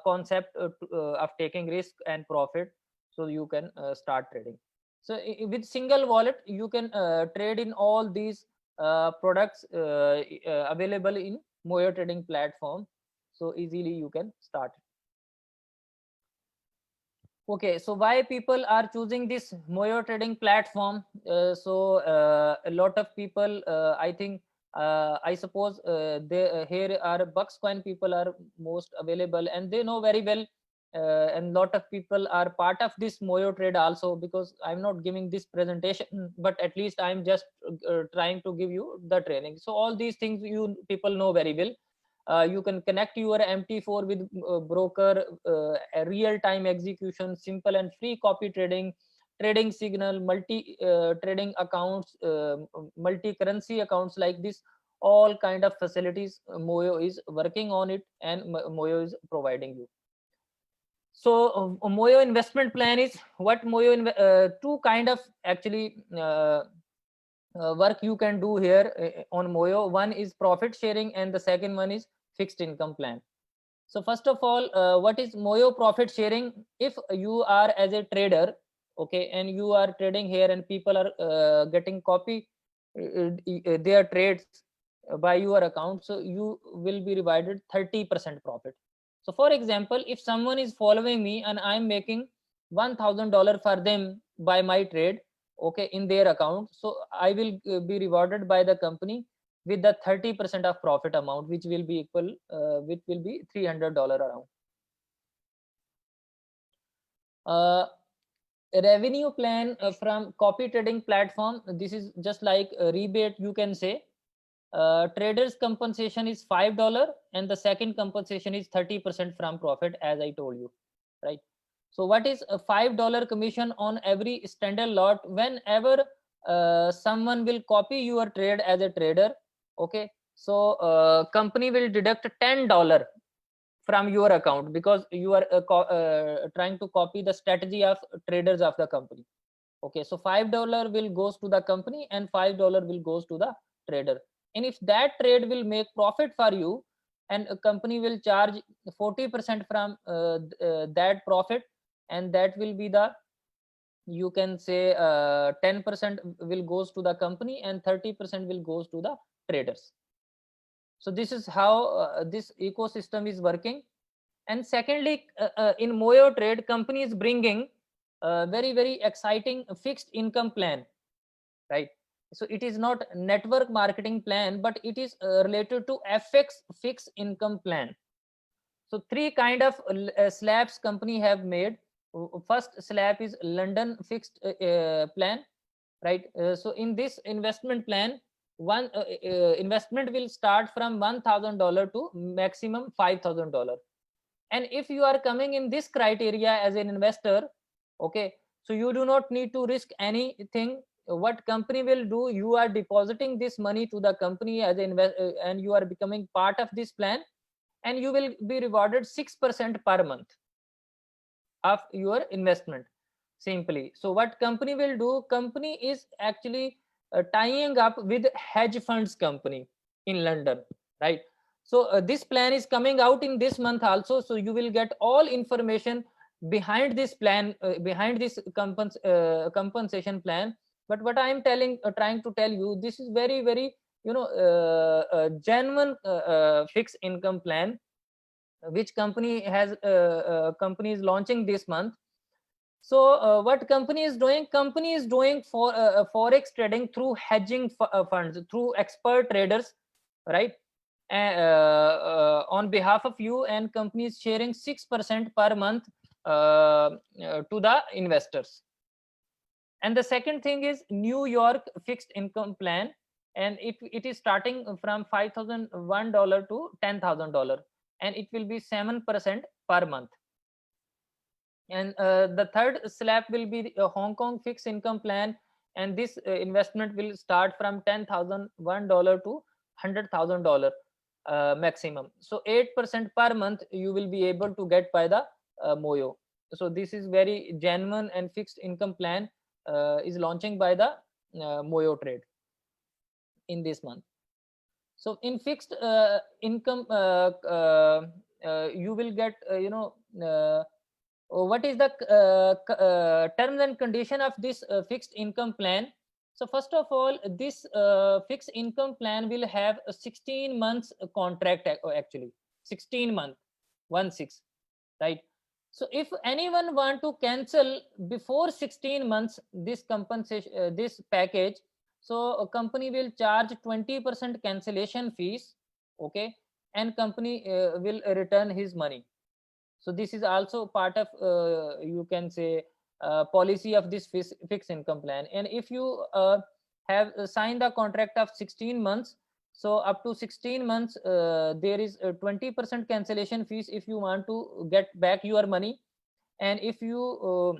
concept of taking risk and profit, so you can start trading. So with single wallet you can trade in all these products available in Moyo trading platform, so easily you can start. Okay, so why people are choosing this Moyo trading platform? A lot of people, I think, I suppose here are Bucks Coin people are most available, and they know very well. And lot of people are part of this Moyo trade also, because I'm not giving this presentation, but at least I'm just trying to give you the training. So all these things you people know very well. You can connect your MT4 with broker, real-time execution, simple and free copy trading, trading signal, multi trading accounts, multi-currency accounts, like this. All kind of facilities Moyo is working on it, and Moyo is providing you. So Moyo investment plan is what Moyo two kind of actually work you can do here on Moyo. One is profit sharing, and the second one is fixed income plan. So first of all, what is Moyo profit sharing? If you are as a trader, okay, and you are trading here, and people are getting copy their trades by your account, so you will be rewarded 30% profit. So for example, if someone is following me and I'm making $1,000 for them by my trade, okay, in their account, so I will be rewarded by the company with the 30% of profit amount, which will be equal, which will be $300 around. Revenue plan from copy trading platform. This is just like a rebate, you can say. Traders compensation is $5, and the second compensation is 30% from profit, as I told you, right? So what is a $5 commission on every standard lot? Whenever someone will copy your trade as a trader, okay, so company will deduct $10 from your account, because you are trying to copy the strategy of traders of the company. Okay, so $5 will goes to the company, and $5 will goes to the trader. And if that trade will make profit for you, and a company will charge 40% from that profit, and that will be the, you can say, 10% will goes to the company, and 30% will goes to the traders. So this is how this ecosystem is working. And secondly, in Moyo trade, company is bringing very exciting fixed income plan, right? So it is not network marketing plan, but it is related to FX fixed income plan. So three kind of slabs company have made. First slab is London fixed plan, right? So in this investment plan, one investment will start from $1,000 to maximum $5,000. And if you are coming in this criteria as an investor, okay, so you do not need to risk anything. What company will do, you are depositing this money to the company as an and you are becoming part of this plan, and you will be rewarded 6% per month of your investment. simply. So what company will do? Company is actually tying up with hedge funds company in London, right? So this plan is coming out in this month also. So you will get all information behind this plan, behind this compensation plan. But what I am trying to tell you, this is very, very, genuine fixed income plan, which company is launching this month. So what company is doing? Company is doing for forex trading through hedging funds, through expert traders, right? On behalf of you, and company is sharing 6% per month to the investors. And the second thing is New York fixed income plan, and it is starting from $5,001 to $10,000, and it will be 7% per month. And the third slab will be a Hong Kong fixed income plan, and this investment will start from $10,001 to $100,000 maximum. So 8% per month you will be able to get by the Moyo. So this is very genuine and fixed income plan is launching by the Moyo Trade in this month. So in fixed income, you will get what is the terms and condition of this fixed income plan. So first of all, this fixed income plan will have a 16 months contract, actually 16 month, 16, right? So if anyone want to cancel before 16 months this compensation, this package, so a company will charge 20% cancellation fees, okay, and company will return his money. So this is also part of you can say policy of this fixed income plan. And if you have signed the contract of 16 months, so up to 16 months there is a 20% cancellation fees if you want to get back your money. And if you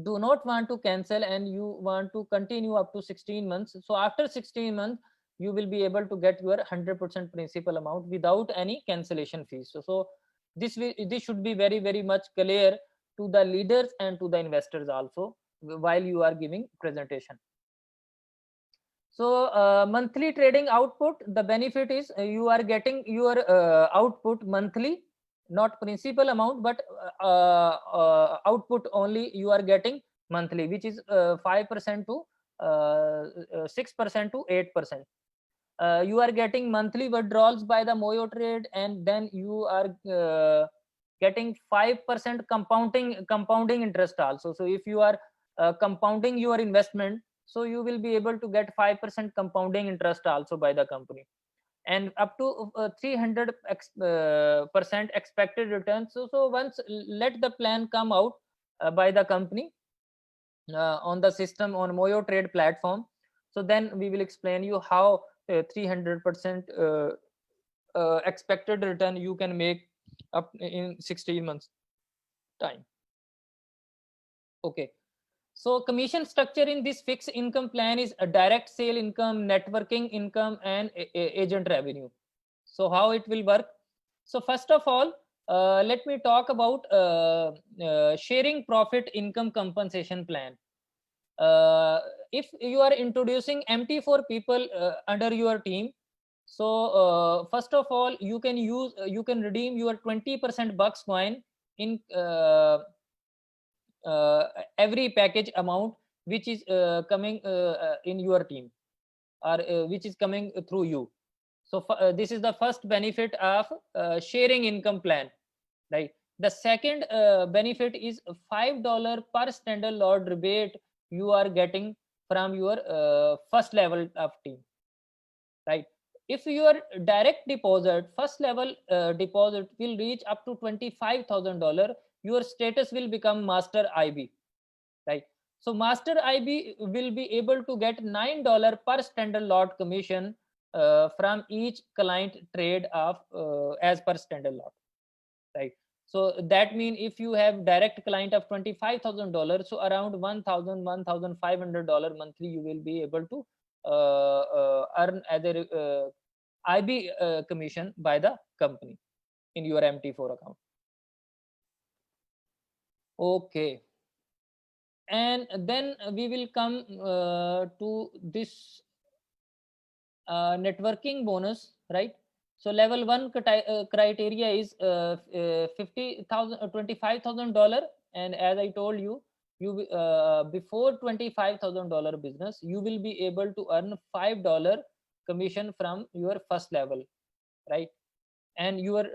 do not want to cancel and you want to continue up to 16 months, so after 16 months you will be able to get your 100% principal amount without any cancellation fees. So this should be very, very much clear to the leaders and to the investors also while you are giving presentation. So monthly trading output, the benefit is you are getting your output monthly, not principal amount, but output only you are getting monthly, which is 5% to 6% to 8%. You are getting monthly withdrawals by the Moyo Trade, and then you are getting 5% compounding interest also. So if you are compounding your investment, so you will be able to get 5% compounding interest also by the company, and up to 300% expected return. So once let the plan come out by the company on the system on Moyo Trade platform, so then we will explain you how 300% expected return you can make up in 16 months time. Okay, so commission structure in this fixed income plan is a direct sale income, networking income, and agent revenue. So how it will work? So first of all, let me talk about sharing profit income compensation plan. If you are introducing MT for people under your team, so first of all you can redeem your 20% bucks coin in every package amount which is coming in your team, or which is coming through you. So this is the first benefit of sharing income plan, right? The second benefit is $5 per standard lot rebate you are getting from your first level of team, right? If your direct deposit, first level deposit will reach up to $25,000, your status will become master IB, right? So master IB will be able to get $9 per standard lot commission from each client trade of as per standard lot, right? So that means if you have direct client of $25,000, so around $1,500 monthly you will be able to earn as a IB commission by the company in your MT4 account. Okay. And then we will come to this networking bonus, right? So level 1 criteria is $50,000 $25,000, and as I told you, before $25,000 business, you will be able to earn $5 commission from your first level, right? And your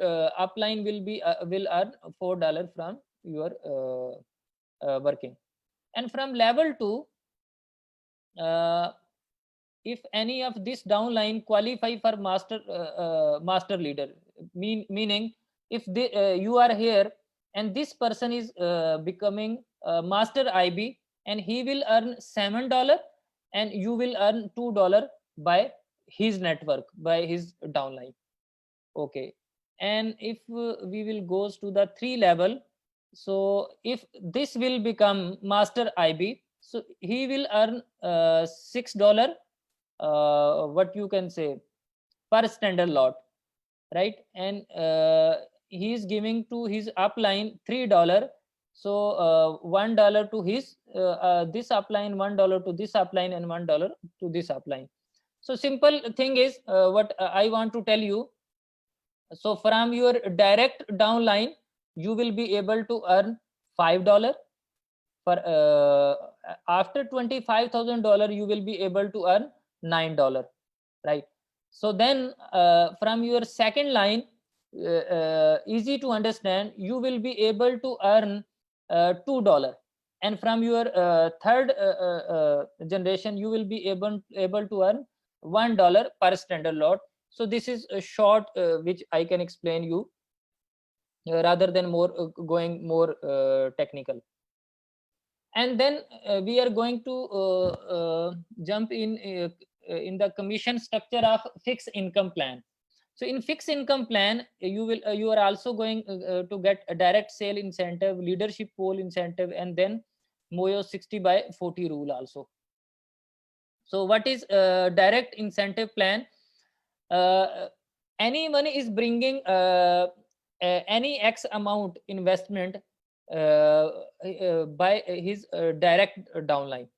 upline will earn $4 from your working. And from level 2, if any of this downline qualify for master leader, meaning if you are here and this person is becoming master IB, and he will earn $7 and you will earn $2 by his network, by his downline. Okay. And if we will goes to the 3 level, so if this will become master IB, so he will earn $6, what you can say, per standard lot, right? And he is giving to his upline $3, so $1 to his this upline, $1 to this upline, and $1 to this upline. So simple thing is what I want to tell you. So from your direct downline, you will be able to earn $5. For after $25,000, you will be able to earn $9, right? So then from your second line, easy to understand, you will be able to earn $2. And from your third generation, you will be able to earn $1 per standard lot. So this is a short which I can explain you rather than more going more technical. And then we are going to jump in the commission structure of fixed income plan. So in fixed income plan, you are also going to get a direct sale incentive, leadership pool incentive, and then Moyo 60/40 rule also. So what is direct incentive plan? Anyone is bringing any X amount investment by his direct downline.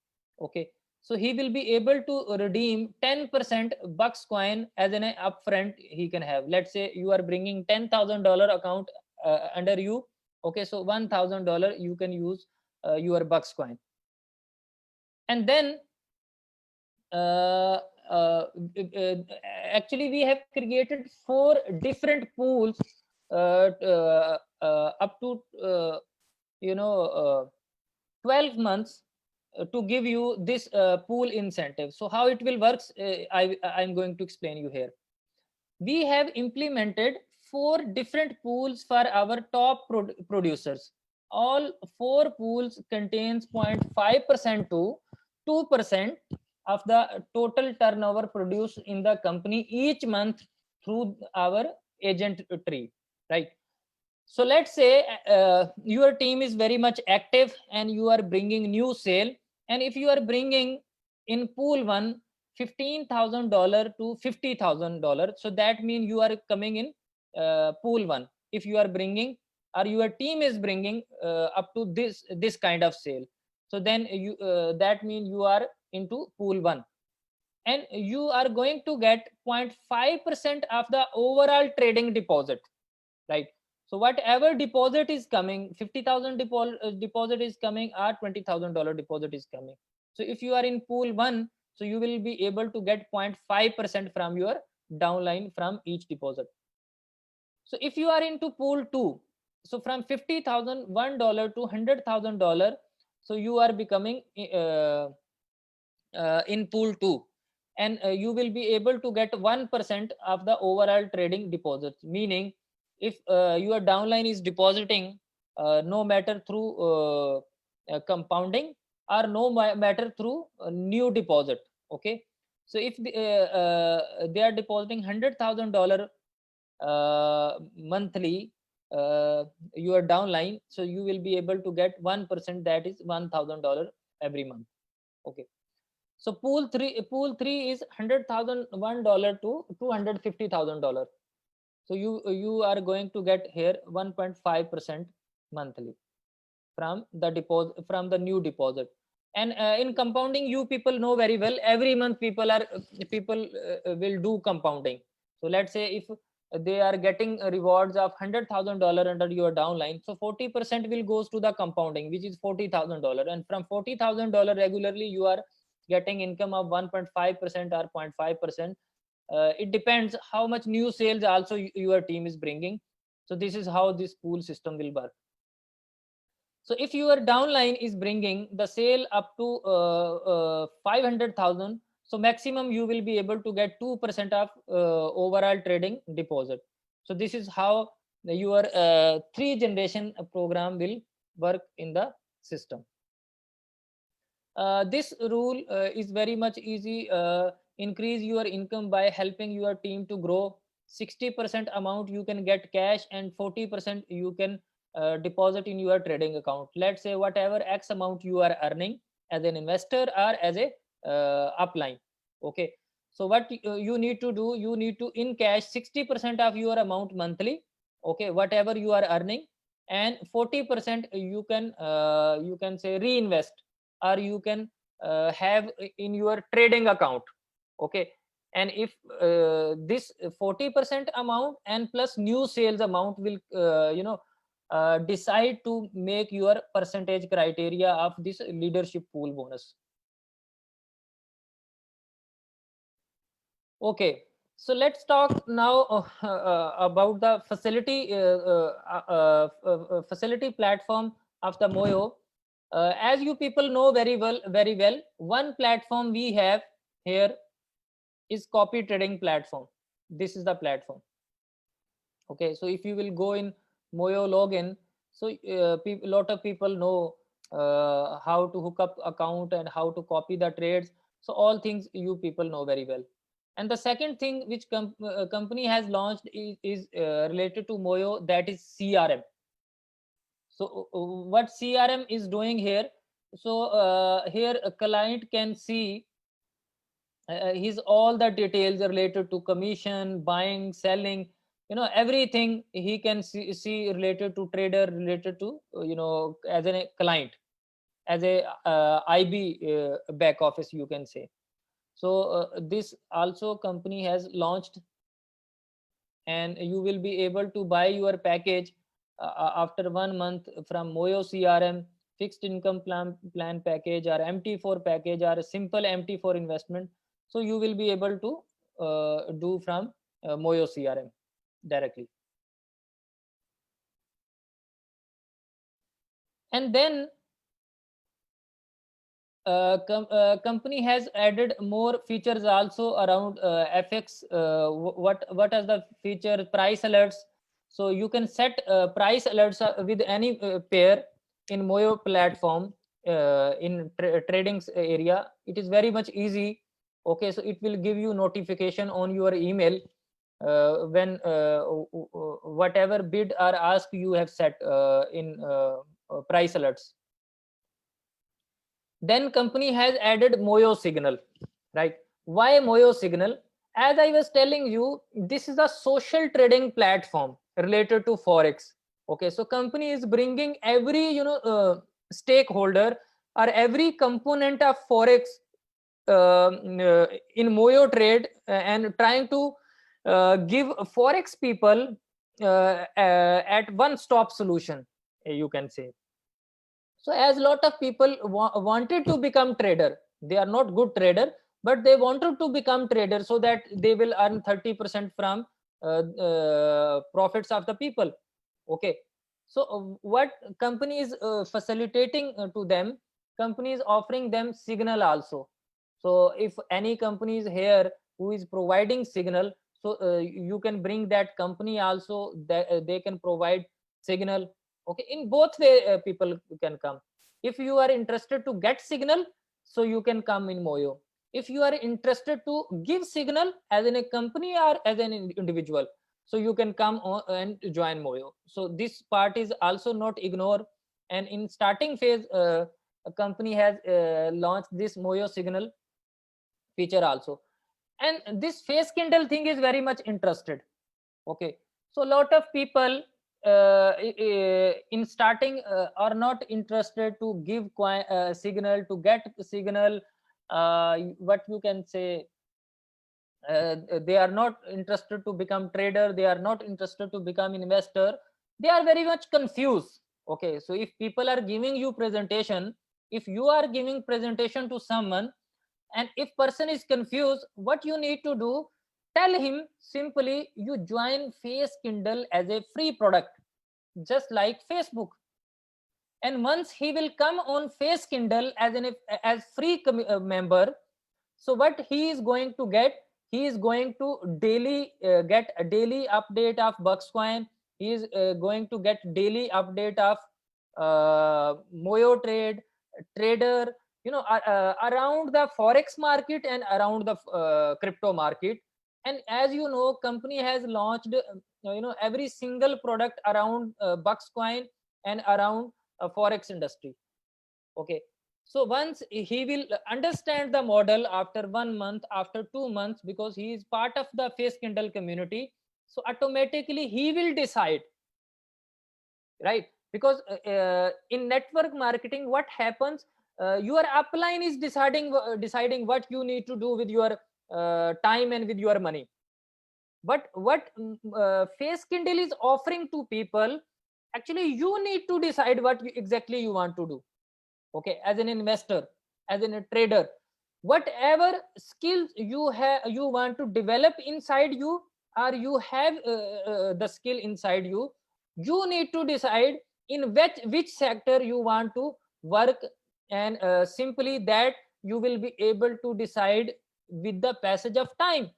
Okay, so he will be able to redeem 10% Bucks coin as an upfront he can have. Let's say you are bringing $10,000 account under you. Okay, so $1,000 you can use your Bucks coin. And then actually we have created 4 different pools up to 12 months to give you this pool incentive. So how it will works, I'm going to explain you here. We have implemented 4 different pools for our top producers. All 4 pools contains 0.5% to 2% of the total turnover produced in the company each month through our agent tree, right? So let's say your team is very much active and you are bringing new sale, and if you are bringing in pool 1 $15,000 to $50,000, so that means you are coming in pool 1. If you are bringing, or your team is bringing up to this kind of sale, so then you that means you are into pool 1, and you are going to get 0.5% of the overall trading deposit, right? So whatever deposit is coming, 50,000 deposit is coming, or $20,000 deposit is coming. So if you are in pool 1, so you will be able to get 0.5% from your downline from each deposit. So if you are into pool 2, so from $50,000 $1 to $100,000, so you are becoming in pool 2, and you will be able to get 1% of the overall trading deposits. Meaning if your downline is depositing no matter through compounding or no matter through new deposit. Okay, so if they are depositing $100,000 monthly, your downline, so you will be able to get 1%, that is $1,000 every month. Okay, so pool 3 is $100,001 to $250,000. So you are going to get here 1.5% monthly. from the deposit, from the new deposit. And in compounding, you people know very well, every month people will do compounding. So let's say if they are getting rewards of $100,000 under your downline, so 40% will goes to the compounding, which is $40,000, and from $40,000 regularly you are getting income of 1.5% or 0.5%. It depends how much new sales also your team is bringing. So this is how this pool system will work. So if your downline is bringing the sale up to 500,000, so maximum you will be able to get 2% of overall trading deposit. So this is how your 3-generation program will work in the system. This rule is very much easy. Increase your income by helping your team to grow. 60% amount you can get cash, and 40% you can deposit in your trading account. Let's say whatever X amount you are earning as an investor or as a upline. Okay. So what you need to do, you need to in cash 60% of your amount monthly. Okay. Whatever you are earning, and 40% you can say reinvest, or you can have in your trading account. Okay. And if this 40% amount and plus new sales amount will decide to make your percentage criteria of this leadership pool bonus. Okay, so let's talk now about the facility platform of the Moyo. As you people know very well, one platform we have here is copy trading platform. This is the platform. Okay, so if you will go in Moyo login, so lot of people know how to hook up account and how to copy the trades. So all things you people know very well. And the second thing which company has launched is related to Moyo, that is CRM. So what CRM is doing here? So here a client can see his all the details related to commission, buying, selling, everything he can see related to trader, related to as a client, as a IB back office, you can say. So this also company has launched, and you will be able to buy your package after 1 month from Moyo CRM, fixed income plan package, or MT4 package, or a simple MT4 investment. So you will be able to do from Moyo CRM directly. And then company has added more features also around FX. What are the feature? Price alerts. So you can set price alerts with any pair in Moyo platform in trading area. It is very much easy. Okay, so it will give you notification on your email when whatever bid or ask you have set in price alerts. Then company has added Moyo Signal, right? Why Moyo Signal? As I was telling you, this is a social trading platform related to Forex. Okay, so company is bringing every stakeholder or every component of Forex in Moyo trade, and trying to give Forex people at one-stop solution, you can say. So as a lot of people wanted to become trader, they are not good trader, but they wanted to become trader so that they will earn 30% from profits of the people. Okay, so what company is facilitating to them? Company is offering them Signal also. So if any company is here who is providing Signal, so you can bring that company also, that they can provide Signal. Okay, in both way people can come. If you are interested to get Signal, so you can come in Moyo. If you are interested to give Signal as in a company or as an individual, so you can come and join Moyo. So this part is also not ignored. And in starting phase, a company has launched this Moyo Signal feature also. And this face candle thing is very much interested. Okay, so a lot of people in starting are not interested to give signal, to get signal, what you can say, they are not interested to become trader, they are not interested to become investor, they are very much confused. Okay, so if people are giving you presentation, if you are giving presentation to someone, and if person is confused, what you need to do, tell him simply, you join Face Kindle as a free product, just like Facebook. And once he will come on Face Kindle as free member, so what he is going to get, he is going to daily get a daily update of Buckscoin, he is going to get daily update of Moyo Trade, Trader, around the forex market and around the crypto market. And as you know, company has launched every single product around Buckscoin and around forex industry. Okay, so once he will understand the model after 1 month, after 2 months, because he is part of the Face Kindle community, so automatically he will decide, right? Because in network marketing, what happens, your upline is deciding what you need to do with your time and with your money. But what Face Kindle is offering to people, actually you need to decide what exactly you want to do. Okay, as an investor, as a trader, whatever skills you have, you want to develop inside you, or you have the skill inside you, you need to decide in which sector you want to work. And simply that you will be able to decide with the passage of time.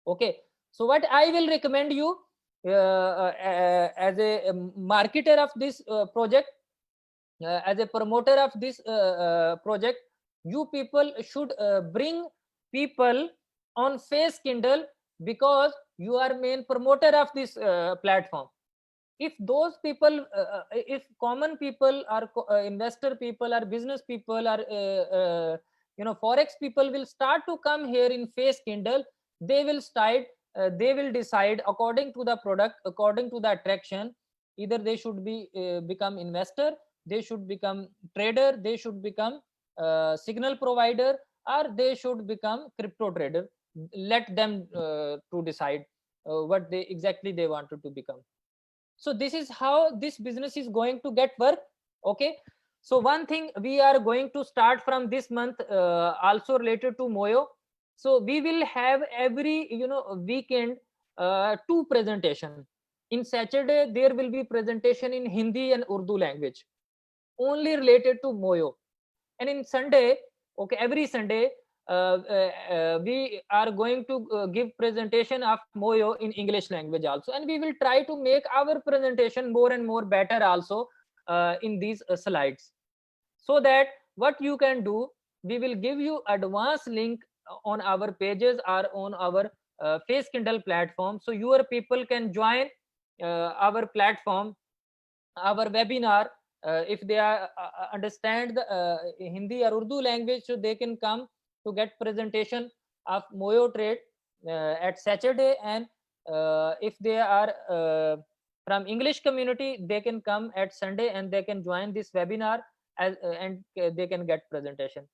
Okay, so what I will recommend you, as a marketer of this project, as a promoter of this project, you people should bring people on Face Kindle, because you are main promoter of this platform. If those people, if common people or investor people or business people or forex people will start to come here in Face Kindle, they will start, they will decide according to the product, according to the attraction, either they should be become investor, they should become trader, they should become signal provider, or they should become crypto trader. Let them to decide what they exactly they wanted to become. So this is how this business is going to get work. Okay, so one thing we are going to start from this month, also related to Moyo. So we will have every weekend 2 presentation. In Saturday there will be presentation in Hindi and Urdu language, only related to Moyo. And in Sunday, okay, every Sunday, we are going to give presentation of Moyo in English language also, and we will try to make our presentation more and more better also in these slides. So that what you can do, we will give you advanced link on our pages or on our Face Kindle platform, so your people can join our platform, our webinar. If they are understand the Hindi or Urdu language, so they can come to get presentation of Moyo Trade at Saturday. And if they are from English community, they can come at Sunday and they can join this webinar and they can get presentation.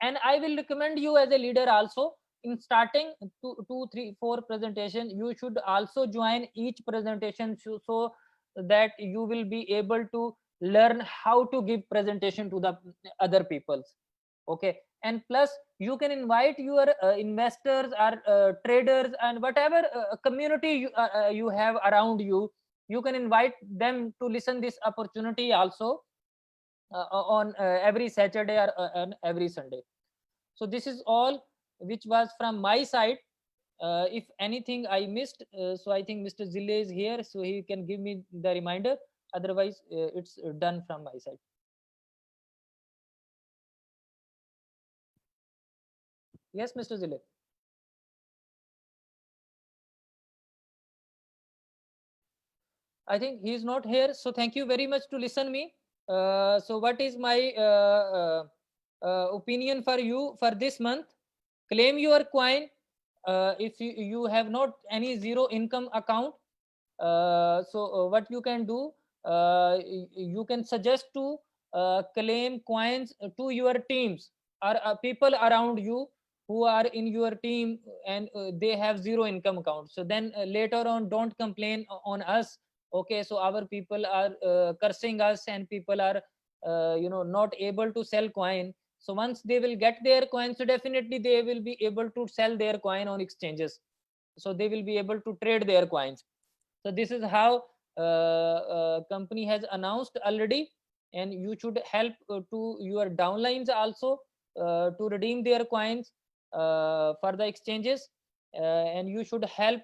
And I will recommend you as a leader also, in starting 2, 3, 4 presentation, you should also join each presentation, so that you will be able to learn how to give presentation to the other peoples. Okay, and plus you can invite your investors or traders and whatever community you have around you, you can invite them to listen this opportunity also on every Saturday or on every Sunday. So this is all which was from my side. If anything I missed, so I think Mr. Zille is here, so he can give me the reminder. Otherwise, it's done from my side. Yes, Mr. Zille. I think he is not here. So thank you very much to listen me. So what is my opinion for you for this month? Claim your coin. If you have not any zero income account, what you can do, you can suggest to claim coins to your teams or people around you who are in your team, and they have zero income account. So then later on, don't complain on us. Okay, so our people are cursing us, and people are not able to sell coin. So once they will get their coin, so definitely they will be able to sell their coin on exchanges, so they will be able to trade their coins. So this is how company has announced already, and you should help to your downlines also to redeem their coins for the exchanges, and you should help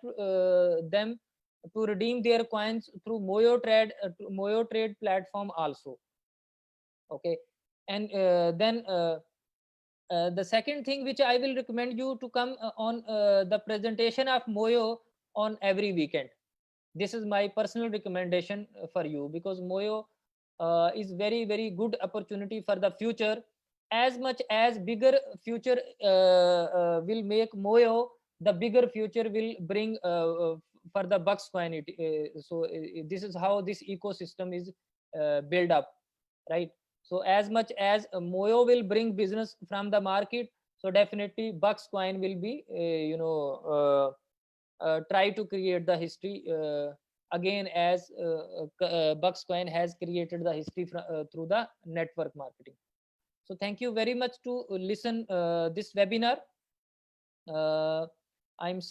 them to redeem their coins through Moyo Trade platform also. Okay, and then the second thing which I will recommend you to come on the presentation of Moyo on every weekend. This is my personal recommendation for you, because Moyo is very good opportunity for the future. As much as bigger future will make Moyo, the bigger future will bring for the Bucks coin. This is how this ecosystem is built up, right? So as much as Moyo will bring business from the market, so definitely Bucks coin will be try to create the history again, as Bucks coin has created the history through the network marketing. So thank you very much to listen this webinar. I'm